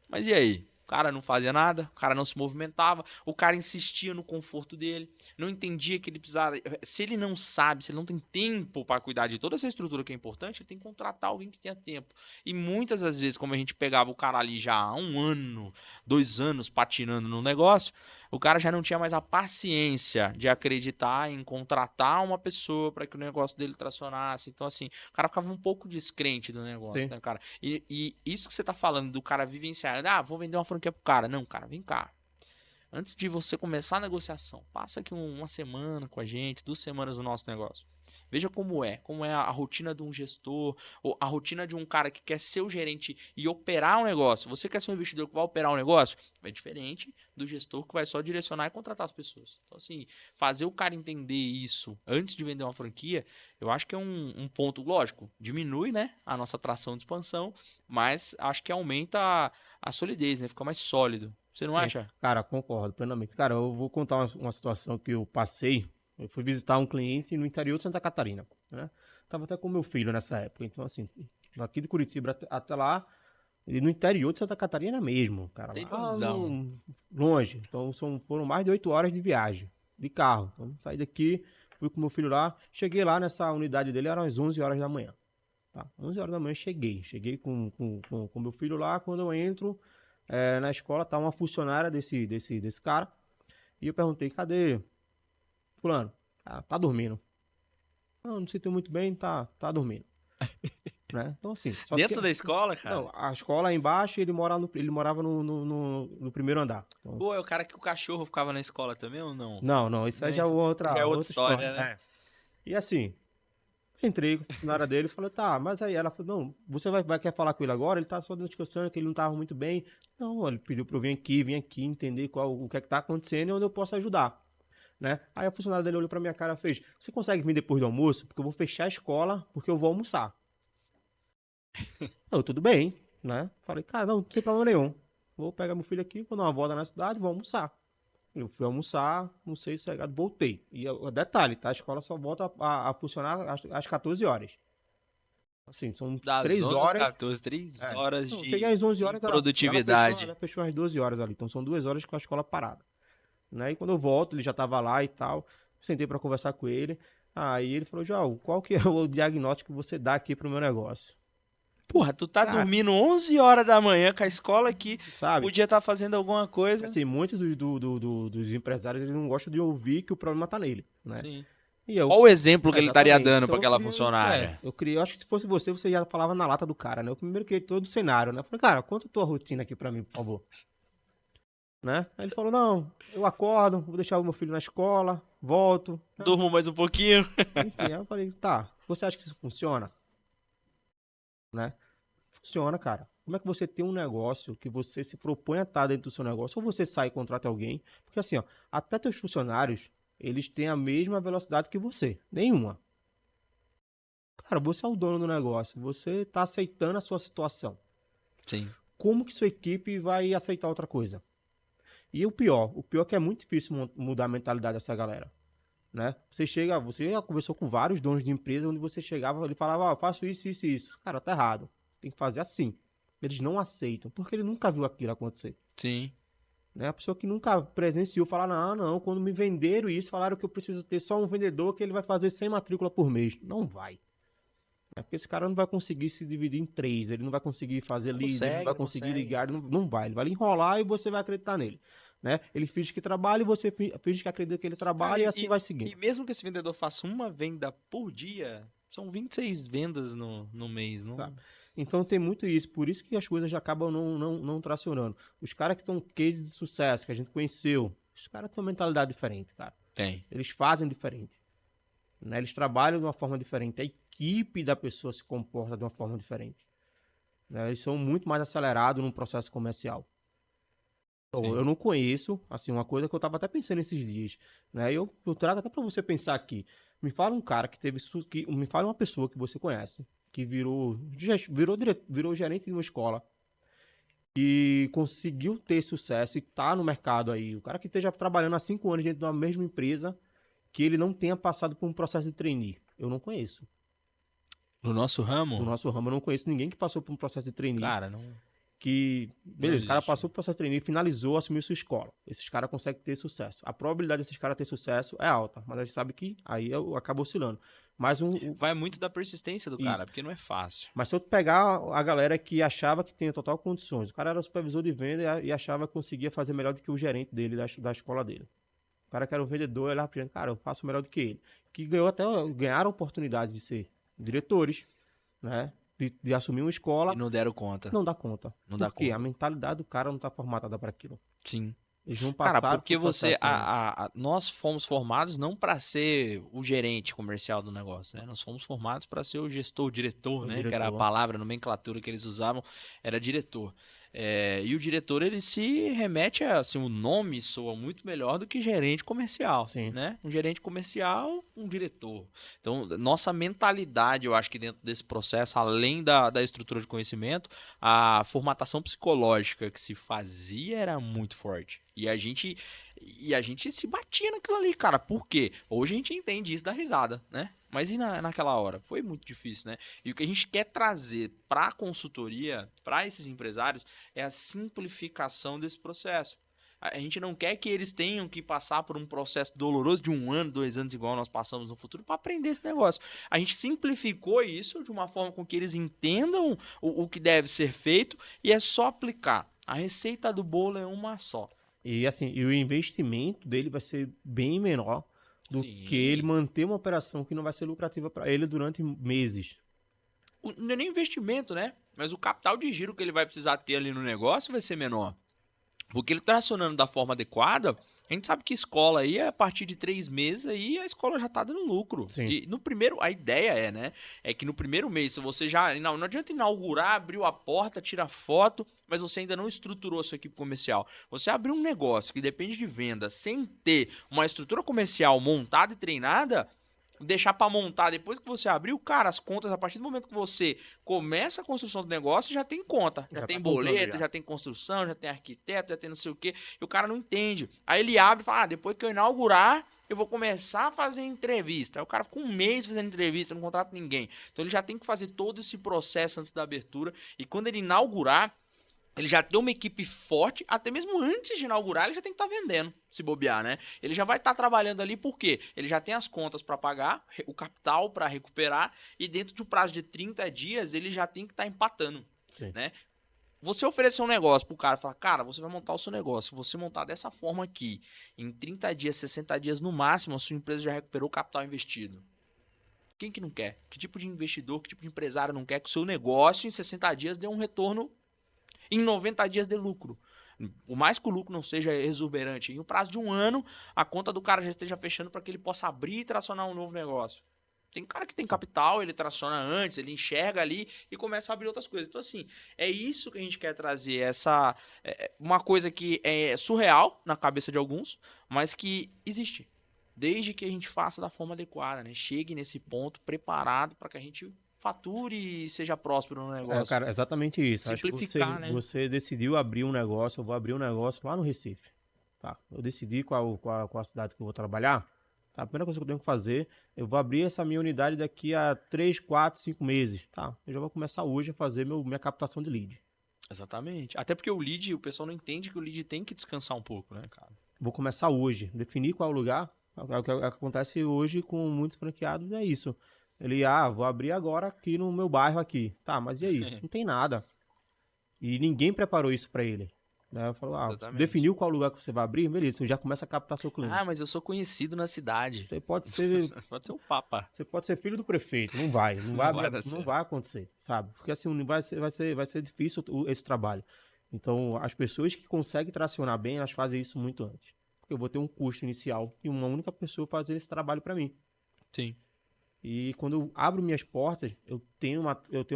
mas e aí? O cara não fazia nada, o cara não se movimentava, o cara insistia no conforto dele, não entendia que ele precisava. Se ele não sabe, se ele não tem tempo para cuidar de toda essa estrutura que é importante, ele tem que contratar alguém que tenha tempo. E muitas das vezes, como a gente pegava o cara ali já há 1 ano, 2 anos patinando no negócio, o cara já não tinha mais a paciência de acreditar em contratar uma pessoa para que o negócio dele tracionasse. Então, assim, o cara ficava um pouco descrente do negócio, Sim. né, cara? E isso que você tá falando do cara vivenciar, vou vender uma franquia pro cara. Não, cara, vem cá. Antes de você começar a negociação, passa aqui uma semana com a gente, 2 semanas no nosso negócio. Veja como é a rotina de um gestor, ou a rotina de um cara que quer ser o gerente e operar um negócio. Você quer ser um investidor que vai operar um negócio? É diferente do gestor que vai só direcionar e contratar as pessoas. Então, assim, fazer o cara entender isso antes de vender uma franquia, eu acho que é um ponto, lógico, diminui, né, a nossa tração de expansão, mas acho que aumenta a solidez, né, fica mais sólido. Você não Sim, acha? cara, concordo plenamente. Cara, eu vou contar uma situação que eu passei. Eu fui visitar um cliente no interior de Santa Catarina, né? Tava até com meu filho nessa época. Então, assim, daqui de Curitiba até lá, e no interior de Santa Catarina mesmo, cara, lá Interiorzão. longe. Então, foram mais de 8 horas de viagem, de carro. Então, saí daqui, fui com meu filho lá. Cheguei lá nessa unidade dele, eram as 11 horas da manhã. Tá? 11 horas da manhã cheguei. Cheguei com meu filho lá. Quando eu entro na escola, tá uma funcionária desse cara. E eu perguntei, cadê fulano? Ah, tá dormindo. Não, não se sinto muito bem, tá dormindo. Né? Então, assim, só Dentro tinha. da escola, Não, cara? a escola é embaixo e ele morava no primeiro andar. Então, Pô, é o cara que o cachorro ficava na escola também ou não? não, isso aí já é Já é outra outra história. história, né? E assim, entrei na área dele e falei, tá, mas aí ela falou, não, você vai quer falar com ele agora? Ele tá só descansando, que ele não tava muito bem. Não, ele pediu pra eu vir aqui, entender o que é que tá acontecendo e onde eu posso ajudar, né? Aí a funcionária dele olhou pra minha cara e fez, você consegue vir depois do almoço? Porque eu vou fechar a escola, porque eu vou almoçar. Eu, tudo bem, né? Falei, cara, não tem problema nenhum. Vou pegar meu filho aqui, vou dar uma volta na cidade, vou almoçar. Eu fui almoçar, não sei se voltei. E detalhe, tá? A escola só volta a funcionar às 14 horas. Assim, são Das 3 11 às horas. 14, 3 É. horas Não, cheguei às de 11 horas, improdutividade. ela fechou às 12 horas ali. Então são 2 horas com a escola parada. Né? E quando eu volto, ele já tava lá e tal. Sentei pra conversar com ele. Aí ele falou, João, qual que é o diagnóstico que você dá aqui pro meu negócio? Porra, tu tá Cara, dormindo 11 horas da manhã com a escola aqui, sabe? podia estar fazendo alguma coisa. Assim, muitos dos empresários eles não gostam de ouvir que o problema tá nele, né? Sim. E eu, Qual o exemplo que ele estaria exatamente. dando Então pra aquela funcionária? eu criei, eu acho que se fosse você, você já falava na lata do cara, né? Eu primeiro criei todo o cenário, né? Eu falei, cara, conta a tua rotina aqui pra mim, por favor. Né? Aí ele falou, não, eu acordo, vou deixar o meu filho na escola, volto. Durmo mais um pouquinho. Enfim, aí eu falei, tá, você acha que isso funciona? Né? Funciona, cara. Como é que você tem um negócio que você se propõe a estar dentro do seu negócio, ou você sai e contrata alguém? Porque assim, ó, até teus funcionários, eles têm a mesma velocidade que você. Nenhuma. Cara, você é o dono do negócio, você tá aceitando a sua situação. Sim. Como que sua equipe vai aceitar outra coisa? E o pior é que é muito difícil mudar a mentalidade dessa galera. Né? Você já conversou com vários donos de empresa onde você chegava, ele falava, eu faço isso, isso e isso. Cara, tá errado. Tem que fazer assim. Eles não aceitam, porque ele nunca viu aquilo acontecer. Sim. Né? A pessoa que nunca presenciou falar, não, quando me venderam isso, falaram que eu preciso ter só um vendedor que ele vai fazer 100 matrículas por mês. Não vai. Porque esse cara não vai conseguir se dividir em 3, ele não vai conseguir fazer lead, ele não vai conseguir ligar, não vai. Ele vai enrolar e você vai acreditar nele. Né? Ele finge que trabalha e você finge que acredita que ele trabalha, cara, e assim vai seguindo. E mesmo que esse vendedor faça uma venda por dia, são 26 vendas no mês, não? Sabe? Então tem muito isso, por isso que as coisas já acabam não tracionando. Os caras que estão cases de sucesso, que a gente conheceu, os caras têm uma mentalidade diferente, cara. Tem. Eles fazem diferente. Né? Eles trabalham de uma forma diferente. A equipe da pessoa se comporta de uma forma diferente. Né? Eles são muito mais acelerados no processo comercial. Então, eu não conheço, assim, uma coisa que eu estava até pensando esses dias. Né? Eu trago até para você pensar aqui. Me fala um cara que teve... me fala uma pessoa que você conhece, que virou gerente de uma escola e conseguiu ter sucesso e tá no mercado aí. O cara que esteja trabalhando há 5 anos dentro de uma mesma empresa, que ele não tenha passado por um processo de trainee. Eu não conheço. No nosso ramo? No nosso ramo, eu não conheço ninguém que passou por um processo de trainee. Cara, não... Que, beleza, o cara passou por processo de trainee, finalizou, assumiu sua escola. Esses caras conseguem ter sucesso. A probabilidade desses caras ter sucesso é alta, mas a gente sabe que aí acaba oscilando. Mas vai muito da persistência do cara, porque não é fácil. Mas se eu pegar a galera que achava que tinha total condições, o cara era supervisor de venda e achava que conseguia fazer melhor do que o gerente dele, da escola dele. O cara que era o vendedor, ele era, cara, eu faço melhor do que ele. Que ganharam a oportunidade de ser diretores, né? De assumir uma escola. E não deram conta. Não dá conta. Não dá conta. A mentalidade do cara não tá formatada para aquilo. Sim. Eles não passaram. Cara, porque você... nós fomos formados não para ser o gerente comercial do negócio, né? Nós fomos formados para ser o gestor, o diretor, né? Que era a palavra, a nomenclatura que eles usavam, era diretor. E o diretor, ele se remete a... Assim, o nome soa muito melhor do que gerente comercial, né? Um gerente comercial, um diretor. Então, nossa mentalidade, eu acho que dentro desse processo, além da estrutura de conhecimento, a formatação psicológica que se fazia era muito forte. E a gente se batia naquilo ali, cara. Por quê? Hoje a gente entende isso da risada, né? Mas e naquela hora? Foi muito difícil, né? E o que a gente quer trazer para a consultoria, para esses empresários, é a simplificação desse processo. A gente não quer que eles tenham que passar por um processo doloroso de 1 ano, 2 anos, igual nós passamos no futuro, para aprender esse negócio. A gente simplificou isso de uma forma com que eles entendam o que deve ser feito e é só aplicar. A receita do bolo é uma só. E assim, o investimento dele vai ser bem menor do que ele manter uma operação que não vai ser lucrativa para ele durante meses. Não é nem investimento, né? Mas o capital de giro que ele vai precisar ter ali no negócio vai ser menor. Porque ele tracionando da forma adequada, a gente sabe que escola aí, a partir de 3 meses, aí a escola já tá dando lucro. Sim. E no primeiro, a ideia é, né? É que no primeiro mês, se você já... Não adianta inaugurar, abriu a porta, tira foto, mas você ainda não estruturou a sua equipe comercial. Você abriu um negócio que depende de venda sem ter uma estrutura comercial montada e treinada, deixar para montar depois que você abriu, cara, as contas, a partir do momento que você começa a construção do negócio, já tem conta. Já tem boleto, já tem construção, já tem arquiteto, já tem não sei o quê. E o cara não entende. Aí ele abre e fala, depois que eu inaugurar, eu vou começar a fazer entrevista. Aí o cara fica 1 mês fazendo entrevista, não contrata ninguém. Então ele já tem que fazer todo esse processo antes da abertura. E quando ele inaugurar, Ele já tem uma equipe forte, até mesmo antes de inaugurar, ele já tem que estar vendendo, se bobear, né? Ele já vai estar trabalhando ali porque ele já tem as contas para pagar, o capital para recuperar, e dentro de um prazo de 30 dias ele já tem que estar empatando, Sim. né? Você oferecer um negócio pro cara, falar, cara, você vai montar o seu negócio, você montar dessa forma aqui, em 30 dias, 60 dias no máximo, a sua empresa já recuperou o capital investido. Quem que não quer? Que tipo de investidor, que tipo de empresário não quer que o seu negócio em 60 dias dê um retorno em 90 dias de lucro? Por mais que o lucro não seja exuberante, em um prazo de um ano, a conta do cara já esteja fechando para que ele possa abrir e tracionar um novo negócio. Tem cara que tem capital, ele traciona antes, ele enxerga ali e começa a abrir outras coisas. Então, assim, é isso que a gente quer trazer. Uma coisa que é surreal na cabeça de alguns, mas que existe. Desde que a gente faça da forma adequada, né? Chegue nesse ponto preparado para que a gente fature e seja próspero no negócio. Cara, exatamente isso. Acho que Simplificar, né? você decidiu abrir um negócio, eu vou abrir um negócio lá no Recife. Tá? Eu decidi qual a cidade que eu vou trabalhar. Tá? A primeira coisa que eu tenho que fazer, eu vou abrir essa minha unidade daqui a 3, 4, 5 meses. Tá? Eu já vou começar hoje a fazer minha captação de lead. Exatamente. Até porque o lead, o pessoal não entende que o lead tem que descansar um pouco, né, cara? Vou começar hoje, definir qual é o lugar. O que acontece hoje com muitos franqueados é isso. Ele, vou abrir agora aqui no meu bairro aqui. Tá, mas e aí? Não tem nada. E ninguém preparou isso pra ele. Né? Eu falo, Exatamente. definiu qual lugar que você vai abrir? Beleza, você já começa a captar seu cliente. Ah, mas eu sou conhecido na cidade. Você pode ser, Pode ter um papa. você pode ser filho do prefeito, não vai, não vai, vai dar não certo. vai acontecer, sabe? Porque assim, vai ser difícil esse trabalho. Então, as pessoas que conseguem tracionar bem, elas fazem isso muito antes. Porque eu vou ter um custo inicial e uma única pessoa fazer esse trabalho pra mim. Sim. E quando eu abro minhas portas, eu tenho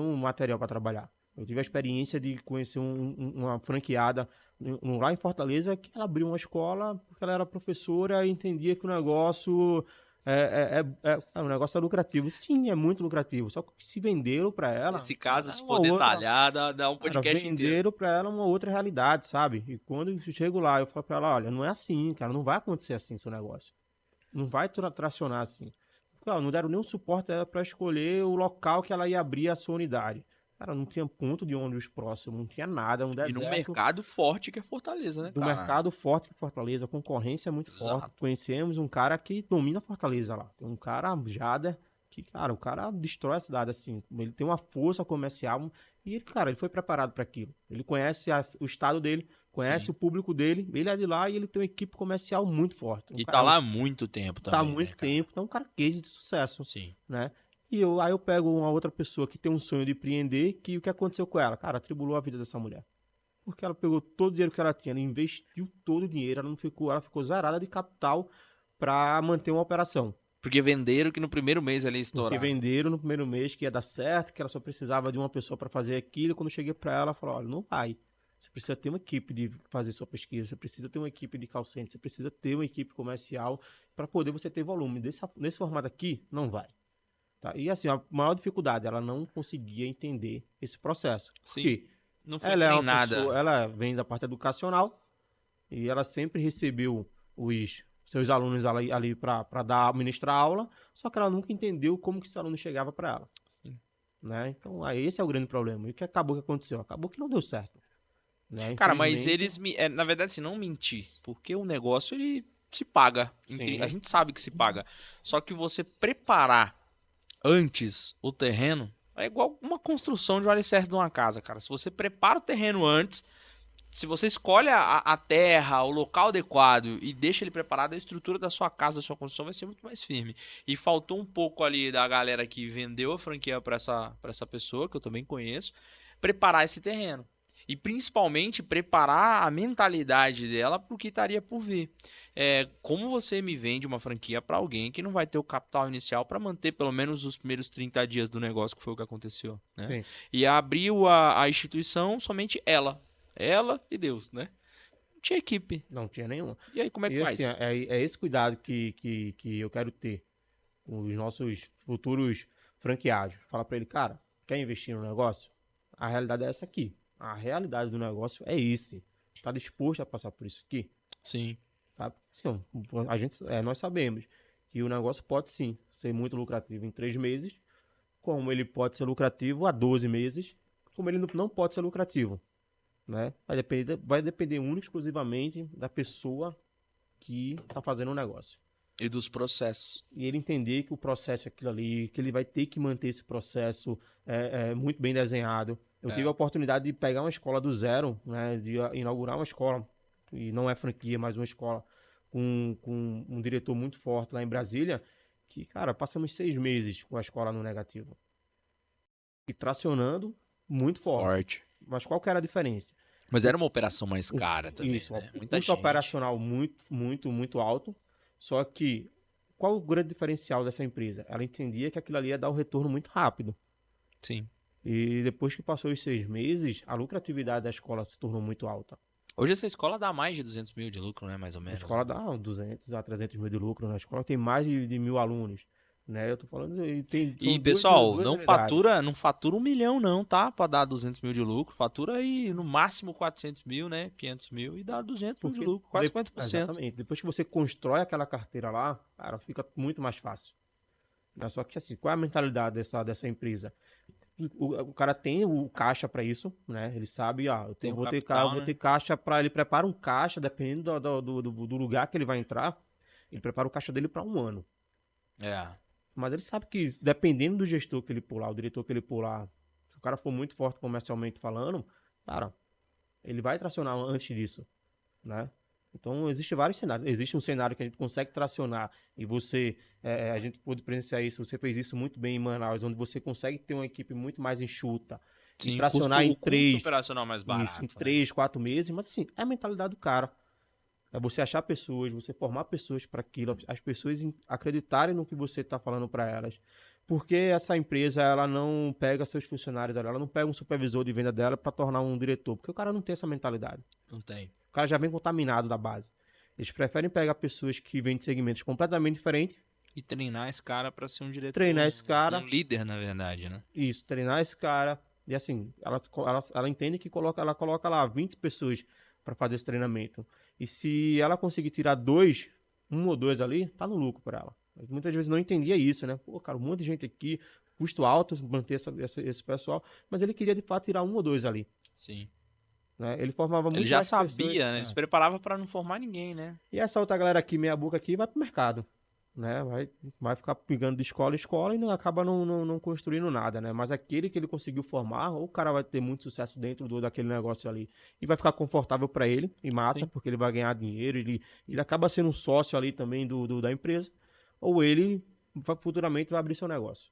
um material para trabalhar. Eu tive a experiência de conhecer uma franqueada lá em Fortaleza que ela abriu uma escola porque ela era professora e entendia que o negócio o negócio é lucrativo. Sim, é muito lucrativo. Só que se venderam para ela. Nesse caso, se uma for outra- detalhar, dá um podcast inteiro. venderam para ela uma outra realidade, sabe? E quando eu chego lá, eu falo para ela, olha, não é assim, cara, não vai acontecer assim seu negócio. Não vai tracionar assim. Porque, não deram nenhum suporte para escolher o local que ela ia abrir a sua unidade. Cara, não tinha ponto de ônibus próximo, não tinha nada, um E deserto. num mercado forte que é Fortaleza, né, Do cara? mercado forte que Fortaleza, a concorrência é muito forte. Exato. Conhecemos um cara que domina Fortaleza lá. Tem um cara, Jader, que, cara, o cara destrói a cidade, assim. Ele tem uma força comercial e, ele foi preparado para aquilo. Ele conhece o estado dele, conhece Sim. o público dele, ele é de lá e ele tem uma equipe comercial muito forte. E tá lá há muito tempo também, Tá há muito né, cara? tempo, então é um cara case de sucesso, Sim. né? Aí eu pego uma outra pessoa que tem um sonho de empreender, que o que aconteceu com ela? Cara, atribulou a vida dessa mulher. Porque ela pegou todo o dinheiro que ela tinha, ela investiu todo o dinheiro, ela ficou zarada de capital para manter uma operação. Porque venderam que no primeiro mês ali Porque estouraram. venderam no primeiro mês que ia dar certo, que ela só precisava de uma pessoa para fazer aquilo. Quando eu cheguei para ela, ela falou: olha, não vai. Você precisa ter uma equipe de fazer sua pesquisa, você precisa ter uma equipe de call center, você precisa ter uma equipe comercial para poder você ter volume. Nesse formato aqui, não vai. Tá? E assim, a maior dificuldade, ela não conseguia entender esse processo. Sim. Por quê? Não foi Ela é uma treinada. pessoa, ela vem da parte educacional e ela sempre recebeu os seus alunos ali para ministrar aula, só que ela nunca entendeu como que esse aluno chegava para ela. Sim. Né? Então, aí esse é o grande problema. E o que acabou que aconteceu? Acabou que não deu certo. Né? Cara, mas Infelizmente, eles, na verdade, se não mentir, porque o negócio, ele se paga. Sim. A gente sabe que se paga. Só que você preparar antes o terreno é igual uma construção de um alicerce de uma casa, cara. Se você prepara o terreno antes, se você escolhe a terra, o local adequado e deixa ele preparado, a estrutura da sua casa, da sua construção vai ser muito mais firme. E faltou um pouco ali da galera que vendeu a franquia para essa pessoa, que eu também conheço, preparar esse terreno. E principalmente preparar a mentalidade dela para o que estaria por vir. Como você me vende uma franquia para alguém que não vai ter o capital inicial para manter pelo menos os primeiros 30 dias do negócio, que foi o que aconteceu. Né? sim. E abriu a instituição somente ela. Ela e Deus, né? Não tinha equipe. Não tinha nenhuma. E aí, como é que E faz? assim, é esse cuidado que eu quero ter com os nossos futuros franqueados. Fala para ele, cara, quer investir no negócio? A realidade é essa aqui. A realidade do negócio é esse. Tá disposto a passar por isso aqui? Sim. Sabe? Assim, nós sabemos que o negócio pode sim ser muito lucrativo em 3 meses, como ele pode ser lucrativo a 12 meses, como ele não pode ser lucrativo. né? Vai depender única e exclusivamente da pessoa que está fazendo o negócio. E dos processos. E ele entender que o processo é aquilo ali, que ele vai ter que manter esse processo muito bem desenhado. Eu tive a oportunidade de pegar uma escola do zero, né, de inaugurar uma escola, e não é franquia, mas uma escola com um diretor muito forte lá em Brasília, que, cara, passamos 6 meses com a escola no negativo. E tracionando muito forte. Forte. Mas qual que era a diferença? Mas era uma operação mais cara também, Isso, né? o Muita custo gente. operacional muito, muito, muito alto. Só que qual o grande diferencial dessa empresa? Ela entendia que aquilo ali ia dar um retorno muito rápido. Sim. E depois que passou os 6 meses, a lucratividade da escola se tornou muito alta. Hoje essa escola dá mais de 200 mil de lucro, né? Mais ou A menos. escola dá 200 a 300 mil de lucro. Na escola tem mais de 1.000 alunos. Né? Eu tô falando, E, são pessoal, duas não unidades. fatura 1 milhão não, tá? Pra dar 200 mil de lucro. Fatura aí no máximo 400 mil, né? 500 mil e dá 200 mil de lucro. Quase 50%. Exatamente. Depois que você constrói aquela carteira lá, cara, fica muito mais fácil. Né? Só que assim, qual é a mentalidade dessa empresa? O cara tem o caixa para isso, né? Ele sabe, Tem o vou capital, ter né? caixa para ele prepara um caixa, dependendo do lugar que ele vai entrar, ele prepara o caixa dele para um ano. É. Mas ele sabe que dependendo do gestor que ele pular, o diretor que ele pular, se o cara for muito forte comercialmente falando, cara, ele vai tracionar antes disso, né? Então, existem vários cenários. Existe um cenário que a gente consegue tracionar e a gente pôde presenciar isso, você fez isso muito bem em Manaus, onde você consegue ter uma equipe muito mais enxuta e Sim, tracionar o custo operacional mais em barato, né? 3, 4 meses, mas assim, é a mentalidade do cara. É você achar pessoas, você formar pessoas para aquilo, as pessoas acreditarem no que você está falando para elas. Porque essa empresa, ela não pega seus funcionários, ela não pega um supervisor de venda dela para tornar um diretor, porque o cara não tem essa mentalidade. Não tem. O cara já vem contaminado da base. Eles preferem pegar pessoas que vêm de segmentos completamente diferentes, E treinar esse cara pra ser um diretor, treinar esse cara, um líder, na verdade, né? isso, treinar esse cara. E assim, ela entende que ela coloca lá 20 pessoas para fazer esse treinamento. E se ela conseguir tirar um ou dois ali, tá no lucro para ela. Mas muitas vezes não entendia isso, né? Pô, cara, um monte de gente aqui, custo alto manter esse pessoal, mas ele queria de fato tirar um ou dois ali. Sim. Né? Ele formava Ele muito já mais pessoas. sabia, né? Ele se preparava pra não formar ninguém, né? E essa outra galera aqui, meia boca aqui, vai pro mercado. Né? Vai ficar pegando de escola em escola e acaba não construindo nada, né? Mas aquele que ele conseguiu formar, ou o cara vai ter muito sucesso dentro daquele negócio ali e vai ficar confortável para ele e massa, Sim. porque ele vai ganhar dinheiro, ele acaba sendo um sócio ali também da empresa, ou ele futuramente vai abrir seu negócio,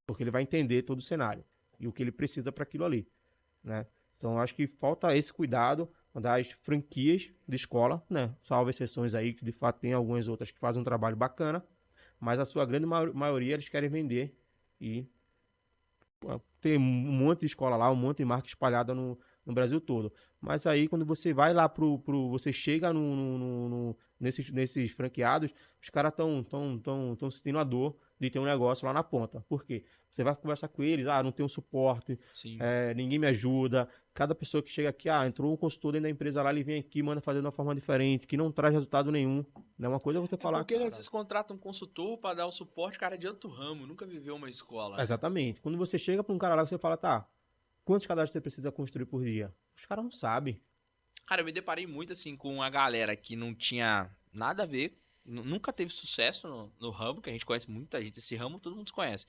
porque ele vai entender todo o cenário e o que ele precisa para aquilo ali, né? Então acho que falta esse cuidado das franquias de escola, né? Salvo exceções aí, que de fato tem algumas outras que fazem um trabalho bacana, mas a sua grande maioria eles querem vender e ter um monte de escola lá, um monte de marca espalhada no Brasil todo. Mas aí quando você vai lá você chega nesses franqueados, os caras tão sentindo a dor de ter um negócio lá na ponta. Por quê? Você vai conversar com eles, não tem um suporte, Sim. ninguém me ajuda. Cada pessoa que chega aqui, entrou um consultor dentro da empresa lá, ele vem aqui, manda fazer de uma forma diferente, que não traz resultado nenhum. Não é uma coisa você falar, Porque cara. vocês contratam um consultor pra dar o suporte, cara, de outro ramo, nunca viveu uma escola, né? Exatamente. Quando você chega para um cara lá, você fala, tá, quantos cadastros você precisa construir por dia? Os caras não sabem. Cara, eu me deparei muito assim com a galera que não tinha nada a ver, nunca teve sucesso no ramo, que a gente conhece muita gente, esse ramo todo mundo conhece.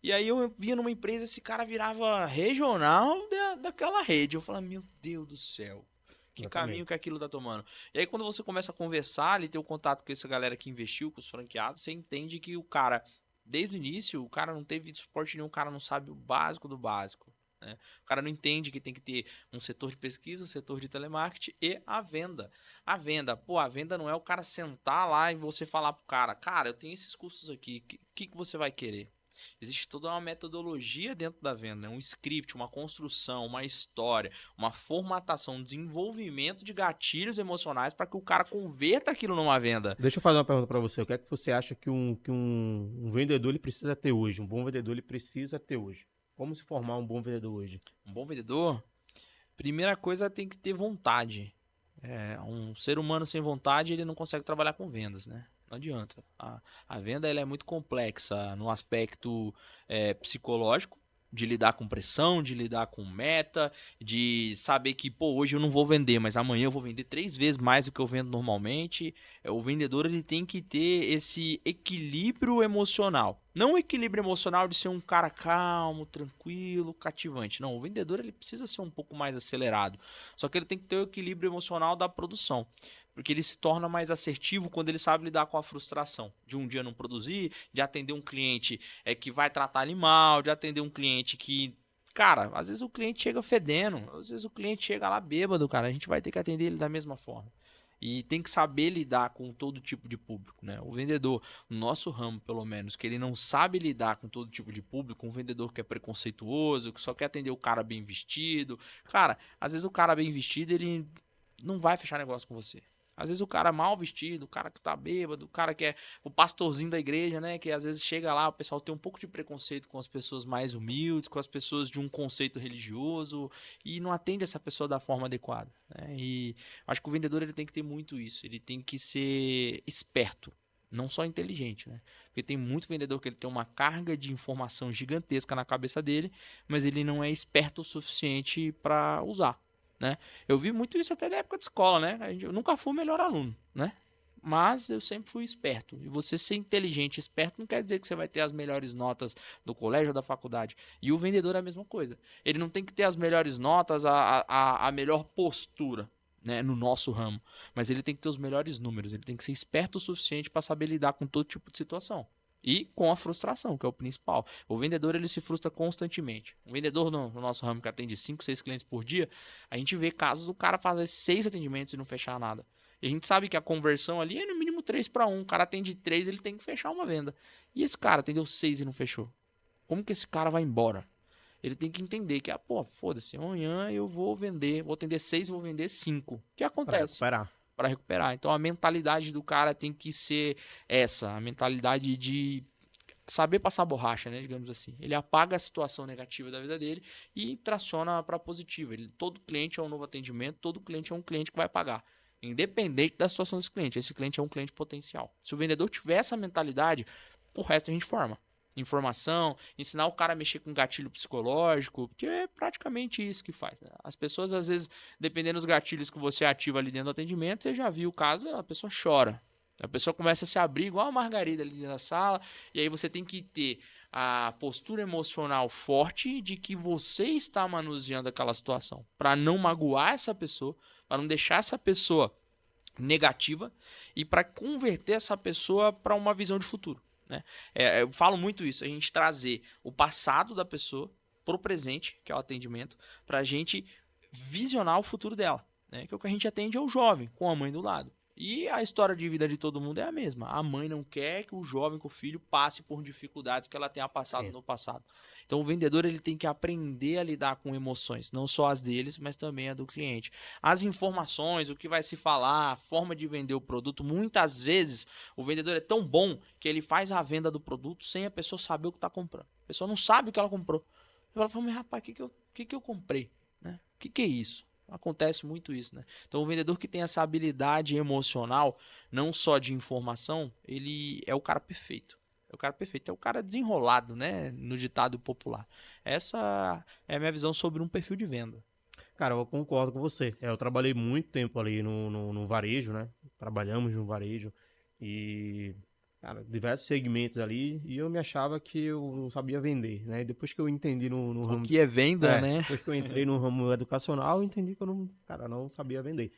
E aí eu via numa empresa, esse cara virava regional daquela rede. Eu falava, meu Deus do céu, que Exatamente. caminho que aquilo tá tomando. E aí quando você começa a conversar ali, ter o contato com essa galera que investiu, com os franqueados, você entende que o cara, desde o início, o cara não teve suporte nenhum, o cara não sabe o básico do básico. Né? O cara não entende que tem que ter um setor de pesquisa, um setor de telemarketing e a venda. A venda não é o cara sentar lá e você falar pro cara, eu tenho esses custos aqui, o que você vai querer? Existe toda uma metodologia dentro da venda, né? Um script, uma construção, uma história, uma formatação, um desenvolvimento de gatilhos emocionais para que o cara converta aquilo numa venda. Deixa eu fazer uma pergunta para você. O que é que você acha que um vendedor ele precisa ter hoje? Um bom vendedor ele precisa ter hoje? Como se formar um bom vendedor hoje? Um bom vendedor, primeira coisa, tem que ter vontade. Um ser humano sem vontade, ele não consegue trabalhar com vendas, né? Não adianta. A venda ela é muito complexa no aspecto psicológico, De lidar com pressão, de lidar com meta, de saber que, pô, hoje eu não vou vender, mas amanhã eu vou vender 3 vezes mais do que eu vendo normalmente. O vendedor ele tem que ter esse equilíbrio emocional. Não o equilíbrio emocional de ser um cara calmo, tranquilo, cativante. Não, o vendedor ele precisa ser um pouco mais acelerado. Só que ele tem que ter o equilíbrio emocional da produção. Porque ele se torna mais assertivo quando ele sabe lidar com a frustração de um dia não produzir, de atender um cliente que vai tratar ele mal, de atender um cliente que, cara, às vezes o cliente chega fedendo, às vezes o cliente chega lá bêbado, cara, a gente vai ter que atender ele da mesma forma. E tem que saber lidar com todo tipo de público, né? O vendedor, no nosso ramo pelo menos, que ele não sabe lidar com todo tipo de público, um vendedor que é preconceituoso, que só quer atender o cara bem vestido. Cara, às vezes o cara bem vestido, ele não vai fechar negócio com você. Às vezes o cara mal vestido, o cara que tá bêbado, o cara que é o pastorzinho da igreja, né? Que às vezes chega lá, o pessoal tem um pouco de preconceito com as pessoas mais humildes, com as pessoas de um conceito religioso e não atende essa pessoa da forma adequada, né? E acho que o vendedor ele tem que ter muito isso, ele tem que ser esperto, não só inteligente, né? Porque tem muito vendedor que ele tem uma carga de informação gigantesca na cabeça dele, mas ele não é esperto o suficiente para usar, né? Eu vi muito isso até na época de escola, né? Eu nunca fui o melhor aluno, né? Mas eu sempre fui esperto. E você ser inteligente e esperto não quer dizer que você vai ter as melhores notas do colégio ou da faculdade. E o vendedor é a mesma coisa. Ele não tem que ter as melhores notas, a melhor postura, né, no nosso ramo. Mas ele tem que ter os melhores números. Ele tem que ser esperto o suficiente para saber lidar com todo tipo de situação. E com a frustração, que é o principal. O vendedor ele se frustra constantemente. Um vendedor no nosso ramo que atende 5, 6 clientes por dia, a gente vê casos do cara fazer 6 atendimentos e não fechar nada. E a gente sabe que a conversão ali é no mínimo 3 para 1. O cara atende 3, ele tem que fechar uma venda. E esse cara atendeu 6 e não fechou. Como que esse cara vai embora? Ele tem que entender que, pô, foda-se, amanhã eu vou vender, vou atender 6 e vou vender 5. O que Para acontece? recuperar. Para recuperar. Então a mentalidade do cara tem que ser essa, a mentalidade de saber passar borracha, né, digamos assim. Ele apaga a situação negativa da vida dele e traciona para positiva. Todo cliente é um novo atendimento, todo cliente é um cliente que vai pagar. Independente da situação desse cliente, esse cliente é um cliente potencial. Se o vendedor tiver essa mentalidade, o resto a gente forma. Informação, ensinar o cara a mexer com gatilho psicológico, porque é praticamente isso que faz, né? As pessoas, às vezes, dependendo dos gatilhos que você ativa ali dentro do atendimento, você já viu o caso, a pessoa chora. A pessoa começa a se abrir igual a Margarida ali dentro da sala, e aí você tem que ter a postura emocional forte de que você está manuseando aquela situação, para não magoar essa pessoa, para não deixar essa pessoa negativa e para converter essa pessoa para uma visão de futuro, né? Eu falo muito isso, a gente trazer o passado da pessoa pro presente, que é o atendimento, para a gente visionar o futuro dela, né? Que é o que a gente atende é o jovem, com a mãe do lado. E a história de vida de todo mundo é a mesma. A mãe não quer que o jovem, que o filho, passe por dificuldades que ela tenha passado Sim. no passado. Então o vendedor ele tem que aprender a lidar com emoções, não só as deles, mas também a do cliente. As informações, o que vai se falar, a forma de vender o produto, muitas vezes o vendedor é tão bom que ele faz a venda do produto sem a pessoa saber o que está comprando. A pessoa não sabe o que ela comprou. Ela fala, mas rapaz, o que eu comprei? Né? O que é isso? Acontece muito isso, né? Então o vendedor que tem essa habilidade emocional, não só de informação, ele é o cara perfeito. É o cara perfeito, é o cara desenrolado, né? No ditado popular. Essa é a minha visão sobre um perfil de venda. Cara, eu concordo com você. Eu trabalhei muito tempo ali no varejo, né? Trabalhamos no varejo e, cara, diversos segmentos ali e eu me achava que eu não sabia vender, né? E depois que eu entendi no O ramo, que é venda, né? depois que eu entrei no ramo educacional, eu entendi que eu não, cara, não sabia vender,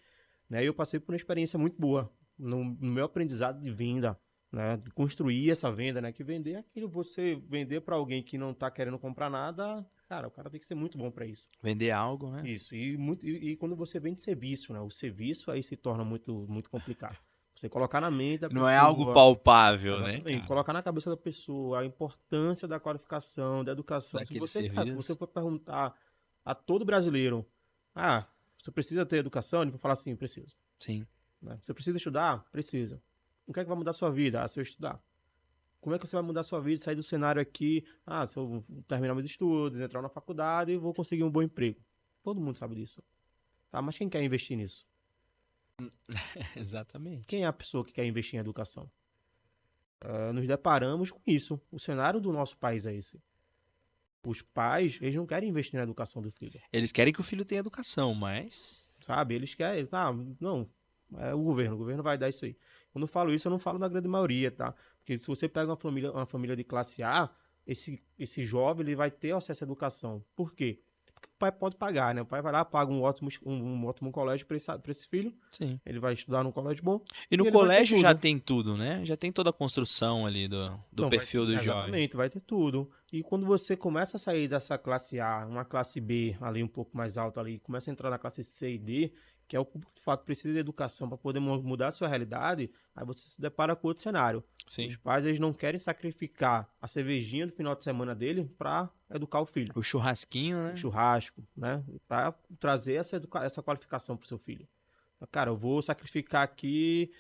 né? E eu passei por uma experiência muito boa no meu aprendizado de venda, né? De construir essa venda, né? Que vender é aquilo, você vender para alguém que não tá querendo comprar nada, cara, o cara tem que ser muito bom para isso. Vender algo, né? Isso, e quando você vende serviço, né? O serviço aí se torna muito complicado. Você colocar na mente da Não é algo pessoa, palpável, né, exatamente, cara? colocar na cabeça da pessoa a importância da qualificação, da educação. Se Daquele você, cara, se você serviço. for perguntar a todo brasileiro, você precisa ter educação? Ele vai falar assim, preciso. Sim. Né? Você precisa estudar? Precisa. O que é que vai mudar a sua vida? Se eu estudar. Como é que você vai mudar a sua vida, sair do cenário aqui, se eu terminar meus estudos, entrar na faculdade e vou conseguir um bom emprego. Todo mundo sabe disso. Tá, mas quem quer investir nisso? Exatamente. Quem é a pessoa que quer investir em educação? Nos deparamos com isso. O cenário do nosso país é esse. os pais, eles não querem investir na educação do filho, Eles querem que o filho tenha educação, mas... sabe? Eles querem, não, é o governo vai dar isso aí. Quando eu falo isso, eu não falo da grande maioria, tá? Porque se você pega uma família de classe A, esse jovem, ele vai ter acesso à educação. Por quê? Porque o pai pode pagar, né? O pai vai lá, paga um ótimo colégio para esse filho, Sim. ele vai estudar num colégio bom. E no ele vai ter colégio já tudo. tem tudo, né? Já tem toda a construção ali do Não, perfil do jovem. exatamente, vai ter tudo. E quando você começa a sair dessa classe A, uma classe B ali um pouco mais alta ali, começa a entrar na classe C e D, que é o público que de fato precisa de educação para poder mudar a sua realidade, aí você se depara com outro cenário. Sim. Os pais, eles não querem sacrificar a cervejinha do final de semana dele para educar o filho. O churrasquinho, né? O churrasco, né? Para trazer essa qualificação para o seu filho. Cara, eu vou sacrificar aqui,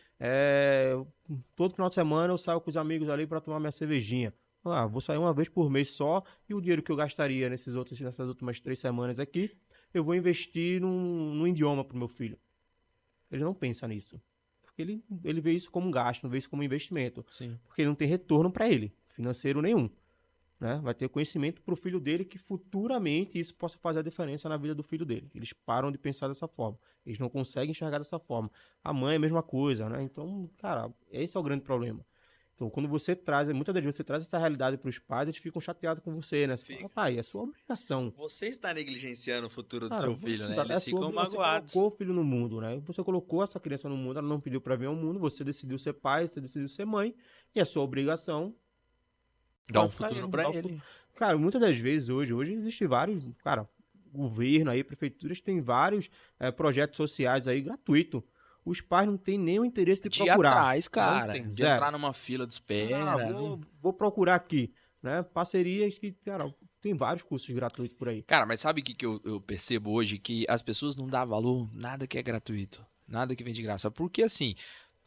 todo final de semana eu saio com os amigos ali para tomar minha cervejinha. Vou sair uma vez por mês só, e o dinheiro que eu gastaria nessas últimas 3 semanas aqui, eu vou investir num idioma pro meu filho. Ele não pensa nisso. Porque ele vê isso como um gasto, não vê isso como um investimento. Sim. Porque ele não tem retorno para ele, financeiro nenhum. Né? Vai ter conhecimento pro filho dele que futuramente isso possa fazer a diferença na vida do filho dele. Eles param de pensar dessa forma. Eles não conseguem enxergar dessa forma. A mãe é a mesma coisa, né? Então, cara, esse é o grande problema. Então, quando você traz, muitas das vezes você traz essa realidade para os pais, eles ficam chateados com você, né? Você fala, pai, é sua obrigação. Você está negligenciando o futuro do Cara, seu filho, né? é Eles ficam magoados. Você colocou o filho no mundo, né? Você colocou essa criança no mundo, ela não pediu para vir ao mundo, você decidiu ser pai, você decidiu ser mãe, e é sua obrigação Dá um futuro para ele. Cara, muitas das vezes hoje existe vários, cara, governo aí, prefeituras tem vários projetos sociais aí gratuitos. Os pais não têm nenhum interesse de procurar. Atrás, cara. Tem, de entrar numa fila de espera. Vou procurar aqui, né? Parcerias que, cara, tem vários cursos gratuitos por aí. Cara, mas sabe o que eu percebo hoje? Que as pessoas não dão valor nada que é gratuito. Nada que vem de graça. Porque, assim,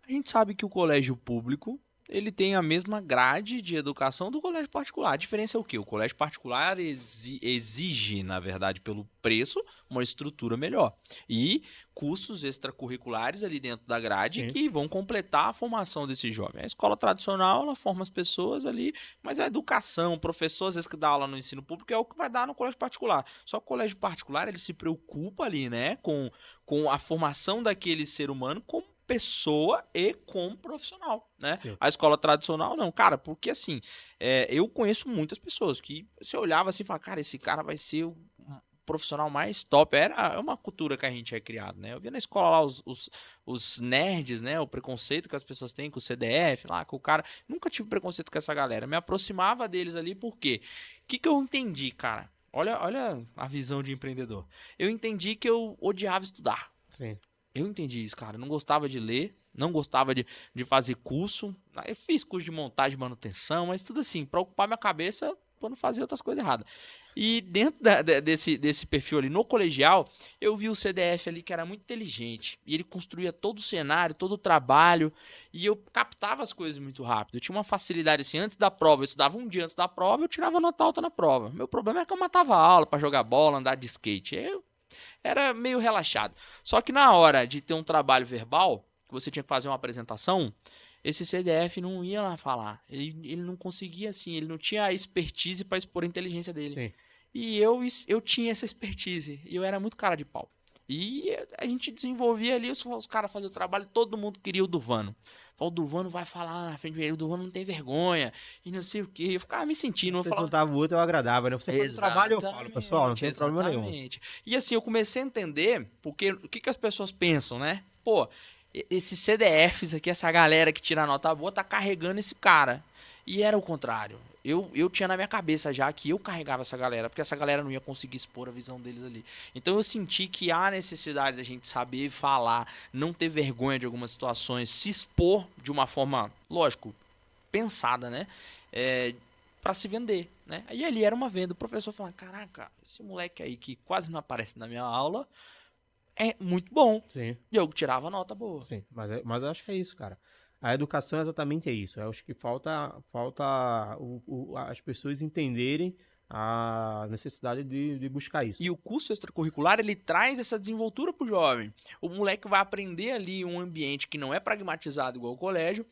a gente sabe que o colégio público, ele tem a mesma grade de educação do colégio particular. A diferença é o quê? O colégio particular exige, na verdade, pelo preço, uma estrutura melhor. E cursos extracurriculares ali dentro da grade. Sim. Que vão completar a formação desse jovem. A escola tradicional, ela forma as pessoas ali, mas a educação, o professor, às vezes, que dá aula no ensino público, é o que vai dar no colégio particular. Só que o colégio particular, ele se preocupa ali, né, com a formação daquele ser humano como pessoa e como profissional, né? Sim. A escola tradicional não, cara, porque assim, eu conheço muitas pessoas que você olhava assim e falava, cara, esse cara vai ser o profissional mais top. É uma cultura que a gente é criado, né? Eu via na escola lá os nerds, né? O preconceito que as pessoas têm com o CDF, lá, com o cara. Nunca tive preconceito com essa galera. Me aproximava deles ali, por quê? O que eu entendi, cara? Olha a visão de empreendedor. Eu entendi que eu odiava estudar. Sim. Eu entendi isso, cara. Eu não gostava de ler, não gostava de fazer curso. Eu fiz curso de montagem e manutenção, mas tudo assim, para ocupar minha cabeça para não fazer outras coisas erradas. E dentro desse perfil ali, no colegial, eu vi o CDF ali que era muito inteligente. E ele construía todo o cenário, todo o trabalho. E eu captava as coisas muito rápido. Eu tinha uma facilidade assim, antes da prova, eu estudava um dia antes da prova, eu tirava nota alta na prova. Meu problema é que eu matava a aula para jogar bola, andar de skate. Era meio relaxado. Só que na hora de ter um trabalho verbal, que você tinha que fazer uma apresentação, esse CDF não ia lá falar. Ele não conseguia, assim, ele não tinha a expertise para expor a inteligência dele. Sim. E eu tinha essa expertise. E eu era muito cara de pau. E a gente desenvolvia ali, os caras faziam o trabalho, todo mundo queria o Duvano. O Duvano vai falar na frente dele, o Duvano não tem vergonha, e não sei o quê. Eu ficava me sentindo. Você juntava o outro, eu agradava, né? Você faz o trabalho, eu falo, pessoal, não tem problema nenhum. E assim, eu comecei a entender, porque o que as pessoas pensam, né? Pô, esses CDFs aqui, essa galera que tira nota boa, tá carregando esse cara. E era o contrário. Eu tinha na minha cabeça já que eu carregava essa galera, porque essa galera não ia conseguir expor a visão deles ali. Então eu senti que há necessidade da gente saber falar, não ter vergonha de algumas situações, se expor de uma forma, lógico, pensada, né? Pra se vender, né? E ali era uma venda. O professor falando, caraca, esse moleque aí que quase não aparece na minha aula é muito bom. Sim. E eu tirava nota boa. Sim, mas eu acho que é isso, cara. A educação exatamente é isso. Eu acho que falta as pessoas entenderem a necessidade de buscar isso. E o curso extracurricular, ele traz essa desenvoltura pro jovem. O moleque vai aprender ali um ambiente que não é pragmatizado igual o colégio.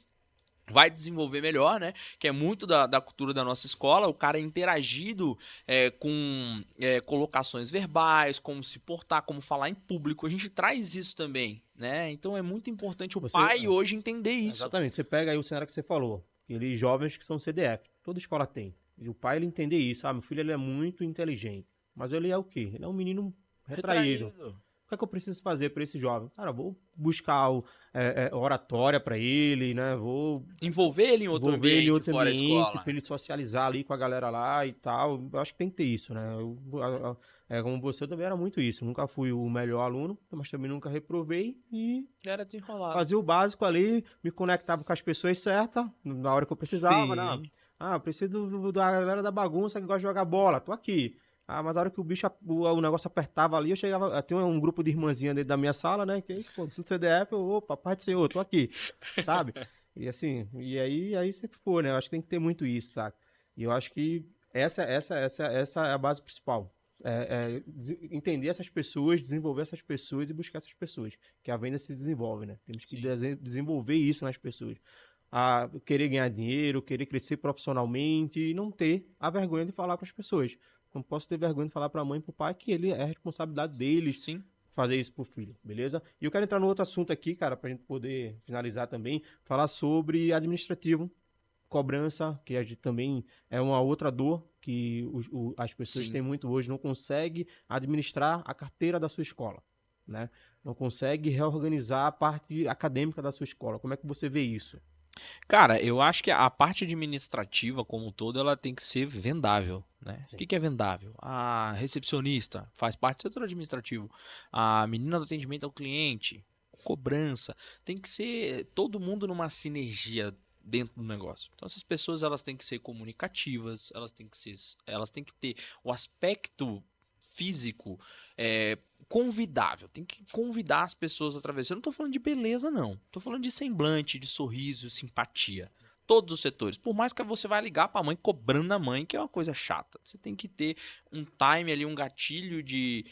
vai desenvolver melhor, né? Que é muito da cultura da nossa escola, o cara interagido com colocações verbais, como se portar, como falar em público. A gente traz isso também, né? Então é muito importante o Você, pai hoje entender isso. exatamente, você pega aí o cenário que você falou, aqueles jovens que são CDF, toda escola tem. E o pai, ele entender isso, meu filho, ele é muito inteligente, mas ele é o quê? Ele é um menino retraído. Retraído. O que é que eu preciso fazer para esse jovem? Cara, vou buscar oratória para ele, né? Vou Envolver ele em outro envolver ele em ambiente outro fora a ambiente, escola. para ele socializar ali com a galera lá e tal. Eu acho que tem que ter isso, né? Como você, eu também era muito isso. Nunca fui o melhor aluno, mas também nunca reprovei e Era desenrolado. fazia o básico ali, me conectava com as pessoas certas, na hora que eu precisava, né? Sim. Preciso da galera da bagunça que gosta de jogar bola, tô aqui. Mas na hora que o negócio apertava ali, eu chegava, tem um grupo de irmãzinha dentro da minha sala, né? Que, pô, preciso do CDF, opa, paz do Senhor, tô aqui, sabe? E assim, aí sempre foi, né? Eu acho que tem que ter muito isso, sabe? E eu acho que essa é a base principal. Entender essas pessoas, desenvolver essas pessoas e buscar essas pessoas. Que a venda se desenvolve, né? Temos que Sim. desenvolver isso nas pessoas. Querer ganhar dinheiro, querer crescer profissionalmente e não ter a vergonha de falar para as pessoas. Não posso ter vergonha de falar para a mãe e para o pai que ele é responsabilidade deles Sim. fazer isso pro filho, beleza? E eu quero entrar no outro assunto aqui, cara, pra gente poder finalizar também, falar sobre administrativo, cobrança, que a gente também é uma outra dor que as pessoas Sim. têm muito hoje, não consegue administrar a carteira da sua escola, né? Não consegue reorganizar a parte acadêmica da sua escola. Como é que você vê isso? Cara, eu acho que a parte administrativa como um todo, ela tem que ser vendável, né? O Sim. que é vendável? A recepcionista faz parte do setor administrativo. A menina do atendimento ao cliente, cobrança, tem que ser todo mundo numa sinergia dentro do negócio. Então essas pessoas elas têm que ser comunicativas, elas têm que ter o aspecto físico convidável. Tem que convidar as pessoas através. Eu não tô falando de beleza, não. Tô falando de semblante, de sorriso, simpatia. Todos os setores. Por mais que você vai ligar pra mãe cobrando a mãe, que é uma coisa chata. Você tem que ter um time ali, um gatilho de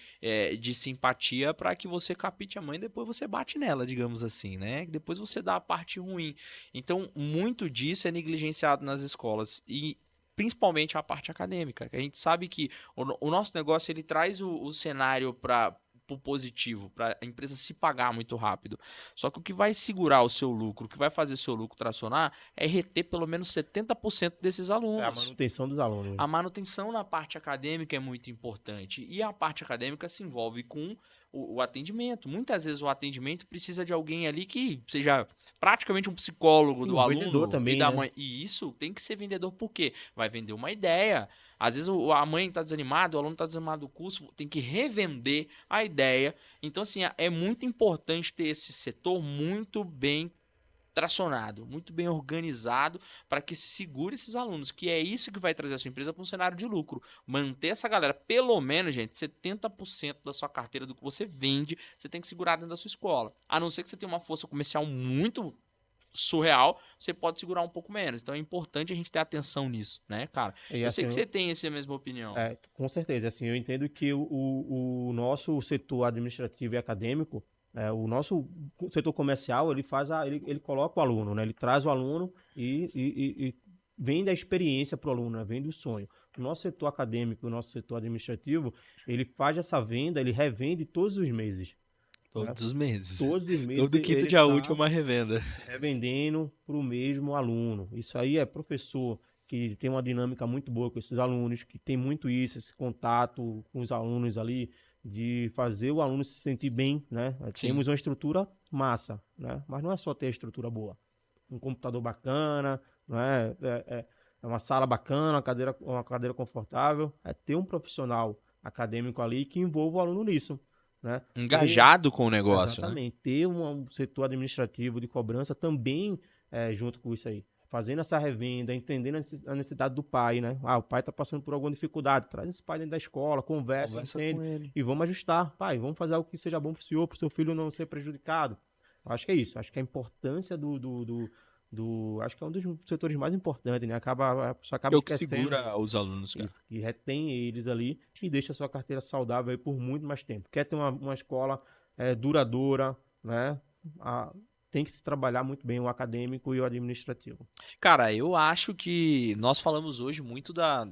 simpatia para que você capite a mãe e depois você bate nela, digamos assim, né? Depois você dá a parte ruim. Então, muito disso é negligenciado nas escolas. E principalmente a parte acadêmica. A gente sabe que o nosso negócio ele traz o cenário para o positivo, para a empresa se pagar muito rápido. Só que o que vai segurar o seu lucro, o que vai fazer o seu lucro tracionar é reter pelo menos 70% desses É a alunos. manutenção dos alunos, né? A manutenção na parte acadêmica é muito importante e a parte acadêmica se envolve com o atendimento. Muitas vezes o atendimento precisa de alguém ali que seja praticamente um psicólogo E do um vendedor aluno e também, da né? mãe. E isso tem que ser vendedor por quê? Vai vender uma ideia. Às vezes a mãe está desanimada, o aluno está desanimado do curso, tem que revender a ideia. Então, assim, é muito importante ter esse setor muito bem tracionado, muito bem organizado para que se segure esses alunos, que é isso que vai trazer a sua empresa para um cenário de lucro. Manter essa galera, pelo menos, gente, 70% da sua carteira do que você vende, você tem que segurar dentro da sua escola. A não ser que você tenha uma força comercial muito surreal, você pode segurar um pouco menos. Então é importante a gente ter atenção nisso, né, cara? E Eu sei assim, que você tem essa mesma opinião. com certeza, assim, eu entendo que o nosso setor administrativo e acadêmico, o nosso setor comercial, ele faz ele coloca o aluno, né? Ele traz o aluno e vende a experiência para o aluno, né? Vende o sonho. O nosso setor acadêmico, o nosso setor administrativo, ele faz essa venda, ele revende todos os meses, né? Todos os meses. Todos os meses Todo quinto ele dia útil é está uma revenda. revendendo para o mesmo aluno. Isso aí é professor que tem uma dinâmica muito boa com esses alunos, que tem muito isso, esse contato com os alunos ali, de fazer o aluno se sentir bem, né? Sim. Temos uma estrutura massa, né? Mas não é só ter a estrutura boa. Um computador bacana, não é? É uma sala bacana, uma cadeira confortável. É ter um profissional acadêmico ali que envolva o aluno nisso, né? Engajado com o negócio, né? Exatamente. Ter um setor administrativo de cobrança também junto com isso aí. Fazendo essa revenda, entendendo a necessidade do pai, né? O pai está passando por alguma dificuldade. Traz esse pai dentro da escola, conversa, entende. Com ele. E vamos ajustar. Pai, vamos fazer algo que seja bom para o senhor, para o seu filho não ser prejudicado. Acho que é isso. Acho que a importância acho que é um dos setores mais importantes, né? A pessoa Que acaba é o que esquecendo. segura os alunos, cara. Isso, que retém eles ali e deixa a sua carteira saudável aí por muito mais tempo. Quer ter uma escola duradoura, né? tem que se trabalhar muito bem o acadêmico e o administrativo. Cara, eu acho que nós falamos hoje muito da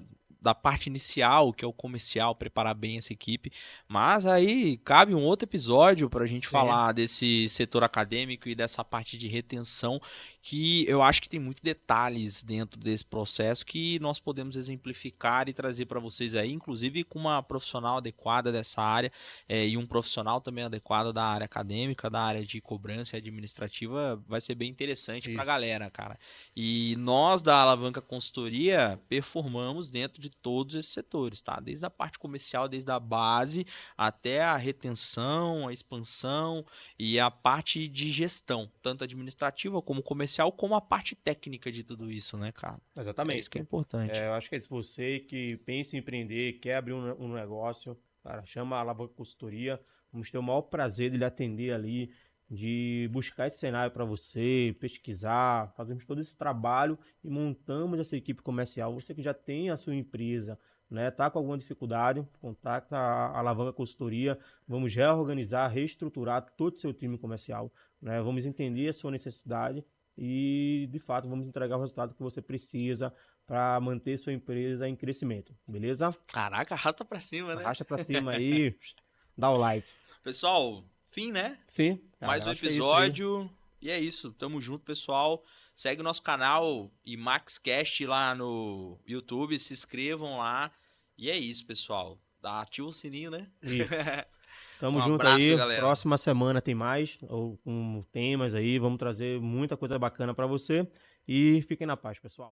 parte inicial, que é o comercial, preparar bem essa equipe, mas aí cabe um outro episódio para a gente Sim. falar desse setor acadêmico e dessa parte de retenção, que eu acho que tem muitos detalhes dentro desse processo que nós podemos exemplificar e trazer para vocês aí, inclusive com uma profissional adequada dessa área e um profissional também adequado da área acadêmica, da área de cobrança e administrativa, vai ser bem interessante para a Isso. galera, cara. E nós da Alavanca Consultoria performamos dentro de todos esses setores, tá? Desde a parte comercial, desde a base até a retenção, a expansão e a parte de gestão, tanto administrativa como comercial, como a parte técnica de tudo isso, né, cara? É isso Exatamente. que é importante. Eu acho que é isso. Você que pensa em empreender, quer abrir um negócio, cara, chama a Alavanca Consultoria. Vamos ter o maior prazer de lhe atender ali, de buscar esse cenário para você, pesquisar, fazemos todo esse trabalho e montamos essa equipe comercial. Você que já tem a sua empresa, né, tá com alguma dificuldade, contacta a Alavanca Consultoria. Vamos reorganizar, reestruturar todo o seu time comercial, né? Vamos entender a sua necessidade e, de fato, vamos entregar o resultado que você precisa para manter sua empresa em crescimento, beleza? Caraca, arrasta pra cima, né? Arrasta para cima aí, dá o like. Pessoal, fim, né? Sim, cara, Mais eu um acho que é isso aí. episódio. E é isso. Tamo junto, pessoal. Segue o nosso canal e MaxCast lá no YouTube. Se inscrevam lá. E é isso, pessoal. Ativa o sininho, né? Isso. Um Tamo junto abraço, aí. galera. Próxima semana tem mais, ou com temas aí. Vamos trazer muita coisa bacana para você. E fiquem na paz, pessoal.